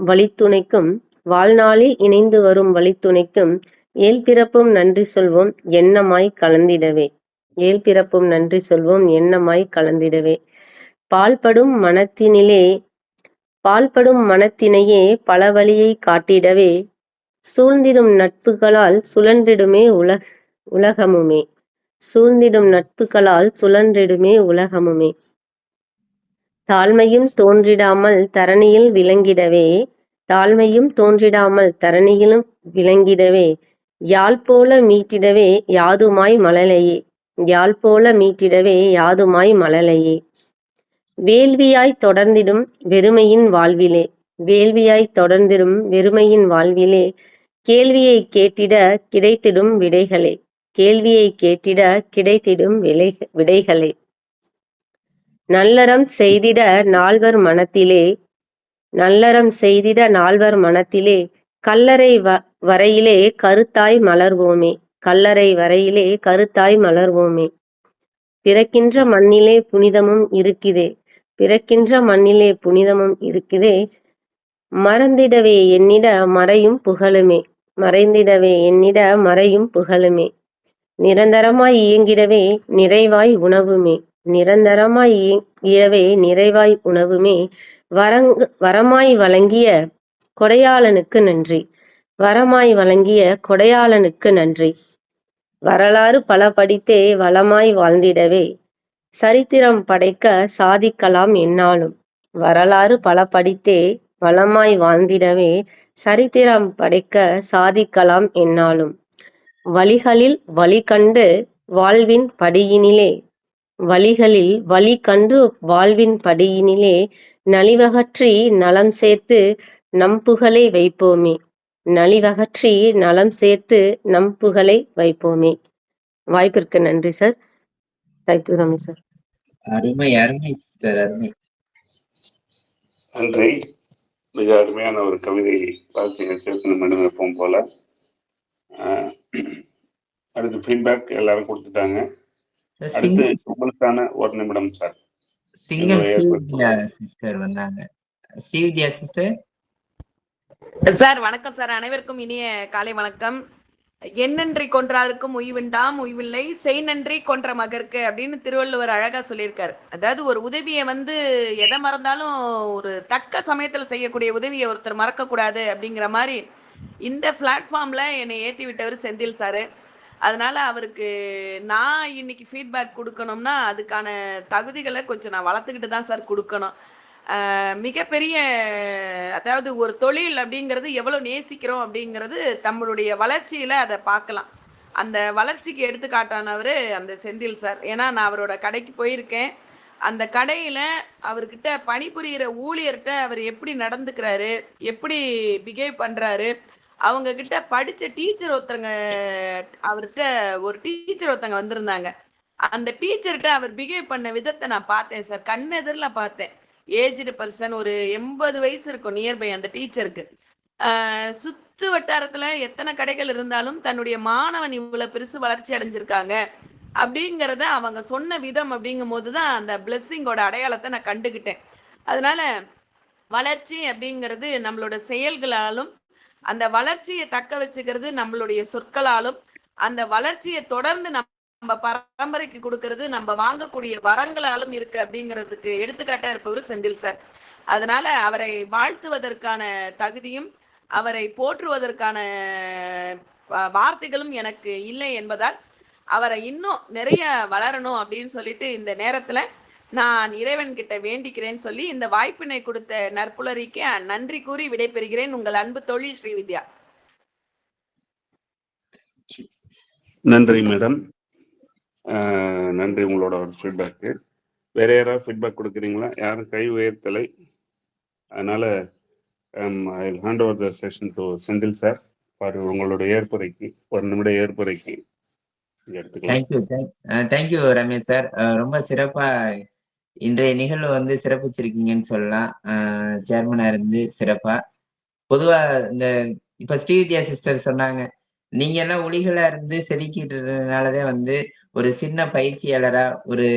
B: வழித்துணைக்கும் ஏழ்பிறப்பும் நன்றி சொல்வோம் எண்ணமாய் கலந்திடவே. ஏழ்பிறப்பும் நன்றி சொல்வோம் எண்ணமாய் கலந்திடவே. பால்படும் மனத்தினையே பல வழியை காட்டிடவே சூழ்ந்திடும் நட்புகளால் சுழன்றிடுமே உலகமுமே. சூழ்ந்திடும் நட்புகளால் சுழன்றிடுமே உலகமுமே. தாழ்மையும் தோன்றிடாமல் தரணியில் விளங்கிடவே. தாழ்மையும் தோன்றிடாமல் தரணியிலும் விளங்கிடவே. யாழ் போல மீட்டிடவே யாதுமாய் மழலையே. யாழ் போல மீட்டிடவே யாதுமாய் மழலையே. வேள்வியாய் தொடர்ந்திடும் வெறுமையின் வாழ்விலே. வேள்வியாய் தொடர்ந்திடும் வெறுமையின் வாழ்விலே. கேள்வியை கேட்டிட கிடைத்திடும் விடைகளே. கேள்வியை கேட்டிட கிடைத்திடும் விடைகளே. நல்லறம் செய்திட நால்வர் மனத்திலே. நல்லறம் செய்திட நால்வர் மனத்திலே. கல்லறை வரையிலே கருத்தாய் மலர்வோமே. கல்லறை வரையிலே கருத்தாய் மலர்வோமே. பிறக்கின்ற மண்ணிலே புனிதமும் இருக்குதே. பிறக்கின்ற மண்ணிலே புனிதமும் இருக்குதே. மறந்திடவே எண்ணிட மறையும் புகழுமே. மறைந்திடவே எண்ணிட மறையும் புகழுமே. நிரந்தரமாய் இயங்கிடவே நிறைவாய் உணவுமே. நிரந்தரமாய் இயங்கிடவே நிறைவாய் உணவுமே. வரமாய் வழங்கிய கொடையாளனுக்கு நன்றி. வரமாய் வழங்கிய கொடையாளனுக்கு நன்றி. வரலாறு பல படித்தே வளமாய் வாழ்ந்திடவே சரித்திரம் படைக்க சாதிக்கலாம் என்னாலும். வரலாறு பல படித்தே வளமாய் வாழ்ந்திடவே சரித்திரம் படைக்க சாதிக்கலாம் என்னாலும். வழிகளில் வழி கண்டு வாழ்வின் படியினிலே. வழிகளில் வழி கண்டு வாழ்வின் படியினிலே நலிவகற்றி நலம் சேர்த்து நம் புகழை வைப்போமே. நலிவகற்றி நலம் சேர்த்து நம் புகழை வைப்போமே. வாய்ப்பிற்கு நன்றி சார். Thank you Ramesh sir.
A: அருமை அருமை சிஸ்டர், அருமை.
C: நன்றி. மிக அருமையான ஒரு கவிதை வாசிங்க சேர்த்து நம்ம வைப்போம் போல. அடுத்து ஃபீட்பேக் எல்லாரும் கொடுத்துட்டாங்க. அடுத்து உங்களுக்கான ஒரு நிமிடம் சார்.
A: சிங்கம் ஸ்ரீவித்யா சிஸ்டர் வந்தாங்க. ஸ்ரீவித்யா சிஸ்டர்.
J: சார் வணக்கம் சார். அனைவருக்கும் இனிய காலை வணக்கம். எண்ணன்றி கொன்றாருக்கும் உய்வுண்டாம் உய்வில்லை, செய் நன்றி கொன்ற மகருக்கு அப்படின்னு திருவள்ளுவர் அழகா சொல்லியிருக்காரு. அதாவது ஒரு உதவியை எதை மறந்தாலும் ஒரு தக்க சமயத்துல செய்யக்கூடிய உதவியை ஒருத்தர் மறக்கக்கூடாது அப்படிங்கிற மாதிரி இந்த பிளாட்ஃபார்ம்ல என்னை ஏற்றி விட்டவர் செந்தில் சாரு. அதனால அவருக்கு நான் இன்னைக்கு ஃபீட்பேக் கொடுக்கணும்னா அதுக்கான தகுதிகளை கொஞ்சம் நான் வளர்த்துக்கிட்டு தான் சார் கொடுக்கணும். மிகப்பெரிய அதாவது ஒரு தொழில் அப்படிங்கிறது எவ்வளோ நேசிக்கிறோம் அப்படிங்கிறது நம்மளுடைய வளர்ச்சியில் அதை பார்க்கலாம். அந்த வளர்ச்சிக்கு எடுத்துக்காட்டானவர் அந்த செந்தில் சார். ஏன்னா நான் அவரோட கடைக்கு போயிருக்கேன். அந்த கடையில அவர்கிட்ட பணிபுரியிற ஊழியர்கிட்ட அவர் எப்படி நடந்துக்கிறாரு, எப்படி பிஹேவ் பண்றாரு, அவங்க கிட்ட படிச்ச டீச்சர் ஒருத்தங்க அவர்கிட்ட ஒரு டீச்சர் ஒருத்தங்க வந்திருந்தாங்க. அந்த டீச்சர்கிட்ட அவர் பிஹேவ் பண்ண விதத்தை நான் பார்த்தேன் சார். கண்ணெதிர்ல பார்த்தேன். ஏஜ்டு பர்சன் ஒரு 80 வயசு இருக்கும் நியர்பை அந்த டீச்சருக்கு. சுத்து வட்டாரத்துல எத்தனை கடைகள் இருந்தாலும் தன்னுடைய மாணவன் இவ்வளவு பெருசு வளர்ச்சி அடைஞ்சிருக்காங்க அப்படிங்கிறத அவங்க சொன்ன விதம் அப்படிங்கும் போதுதான் அந்த பிளெஸ்ஸிங்கோட அடையாளத்தை நான் கண்டுகிட்டேன். அதனால வளர்ச்சி அப்படிங்கிறது நம்மளோட செயல்களாலும், அந்த வளர்ச்சியை தக்க வச்சுக்கிறது நம்மளுடைய சொற்களாலும், அந்த வளர்ச்சியை தொடர்ந்து நம்ம பரம்பரைக்கு கொடுக்கறது நம்ம வாங்கக்கூடிய வரங்களாலும் இருக்கு அப்படிங்கிறதுக்கு எடுத்துக்காட்டா இருப்பவர் செந்தில் சார். அதனால அவரை வாழ்த்துவதற்கான தகுதியும் அவரை போற்றுவதற்கான வார்த்தைகளும் எனக்கு இல்லை என்பதால் அவரை இன்னும் நிறைய வளரணும் அப்படின்னு சொல்லிட்டு இந்த நேரத்துல நான் இறைவன் கிட்ட வேண்டிக்கிறேன்னு சொல்லி இந்த வாய்ப்பினை கொடுத்த நற்புலரிக்கு நன்றி கூறி விடைபெறுகிறேன். உங்கள் அன்பு தோழி ஸ்ரீவித்யா.
C: நன்றி மேடம். நன்றி உங்களோட ஒரு ஃபீட்பேக்கு. வேற யாராவது ஃபீட்பேக் கொடுக்குறீங்களா? யாரும் கை உயர்த்தலை. அதனால ஐ hand over the session to Senthil sir for உங்களோட ஏற்புரைக்கு, ஒரு நிமிட ஏற்புரைக்கு எடுத்துக்கலாம்.
A: Thank you Ramesh sir. ரொம்ப சிறப்பா இன்றைய நிகழ்வு வந்து சிறப்பிச்சிருக்கீங்கன்னு சொல்லலாம். சேர்மனா இருந்து சிறப்பா. பொதுவா இந்த இப்ப ஸ்ரீவித்யா சிஸ்டர் சொன்னாங்க, நீங்க எல்லாம் ஒளிகளா இருந்து செதுக்கிட்டதுனாலதான் வந்து ஒரு சின்ன பயிற்சியாளரா ஒரு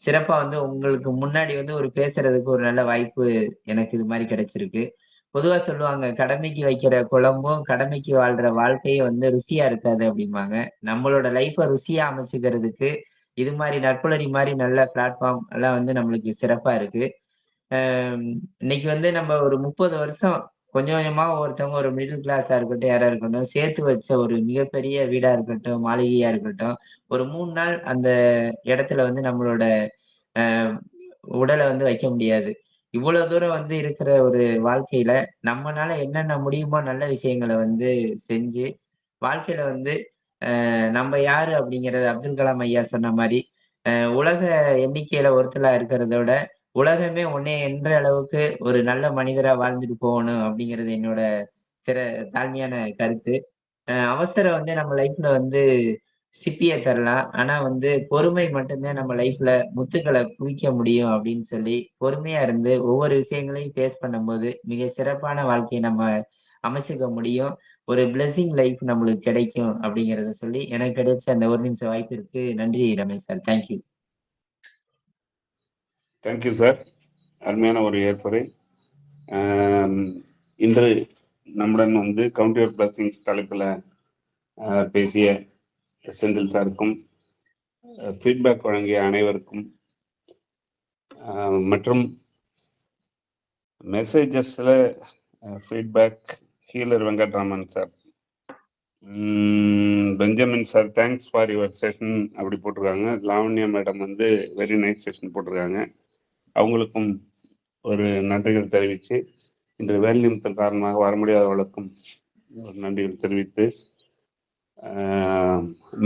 A: சிறப்பா வந்து உங்களுக்கு முன்னாடி வந்து ஒரு பேசுறதுக்கு ஒரு நல்ல வாய்ப்பு எனக்கு இது மாதிரி கிடைச்சிருக்கு. பொதுவா சொல்லுவாங்க, கடமைக்கு வைக்கிற குழம்பும் கடமைக்கு வாழ்ற வாழ்க்கையும் வந்து ருசியா இருக்காது அப்படிம்பாங்க. நம்மளோட லைஃப்பை ருசியா அமைச்சுக்கிறதுக்கு இது மாதிரி நற்புலரி மாதிரி நல்ல பிளாட்ஃபார்ம் எல்லாம் வந்து நம்மளுக்கு சிறப்பா இருக்கு. இன்னைக்கு வந்து நம்ம ஒரு 30 வருஷம் கொஞ்சம் கொஞ்சமா ஒருத்தவங்க ஒரு மிடில் கிளாஸா இருக்கட்டும், யாரா இருக்கட்டும், சேர்த்து வச்ச ஒரு மிகப்பெரிய வீடா இருக்கட்டும், மாளிகையா இருக்கட்டும், ஒரு 3 நாள் அந்த இடத்துல வந்து நம்மளோட உடலை வந்து வைக்க முடியாது. இவ்வளவு தூரம் வந்து இருக்கிற ஒரு வாழ்க்கையில நம்மனால என்னென்ன முடியுமோ நல்ல விஷயங்களை வந்து செஞ்சு வாழ்க்கையில வந்து நம்ம யாரு அப்படிங்கறது அப்துல் கலாம் ஐயா சொன்ன மாதிரி உலக எண்ணிக்கையில ஒருத்தலா இருக்கிறத விட உலகமே உன்னை என்ற அளவுக்கு ஒரு நல்ல மனிதரா வாழ்ந்துட்டு போகணும் அப்படிங்கிறது என்னோட தாழ்மையான கருத்து. அவசரம் வந்து நம்ம லைஃப்ல வந்து சிப்பிய தரலாம். ஆனா வந்து பொறுமை மட்டும்தான் நம்ம லைஃப்ல முத்துக்களை குவிக்க முடியும் அப்படின்னு சொல்லி பொறுமையா இருந்து ஒவ்வொரு விஷயங்களையும் ஃபேஸ் பண்ணும்போது மிக சிறப்பான வாழ்க்கையை நம்ம அமைச்சுக்க முடியும். ஒரு பிளெஸிங் லைஃப் நம்மளுக்கு கிடைக்கும் அப்படிங்கிறத சொல்லி எனக்கு கிடைச்ச அந்த ஒரு நிமிஷம் வாய்ப்பிற்கு நன்றி Ramesh sir. Thank you.
C: Thank you sir. அருமையான ஒரு ஏற்புரை. இன்று நம்முடன் வந்து கவுண்ட் யுவர் பிளஸிங்ஸ் தலைப்பில் பேசிய செந்தில் சாருக்கும், ஃபீட்பேக் வழங்கிய அனைவருக்கும், மற்றும் மெசேஜஸில் feedback healer Venkatraman sir, Benjamin sir thanks for your session அப்படி போட்டிருக்காங்க. லாவண்யா மேடம் வந்து வெரி நைஸ் செஷன் போட்டிருக்காங்க. அவங்களுக்கும் ஒரு நன்றிகள் தெரிவித்து, இன்று வேலை நிமித்தம் காரணமாக வர முடியாதவர்களுக்கும் ஒரு நன்றிகள் தெரிவித்து,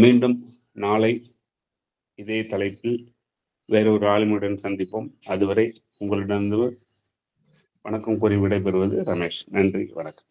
C: மீண்டும் நாளை இதே தலைப்பில் வேறொரு ஆளுமையுடன் சந்திப்போம். அதுவரை உங்களிடம் வணக்கம் கூறி விடைபெறுவது ரமேஷ். நன்றி, வணக்கம்.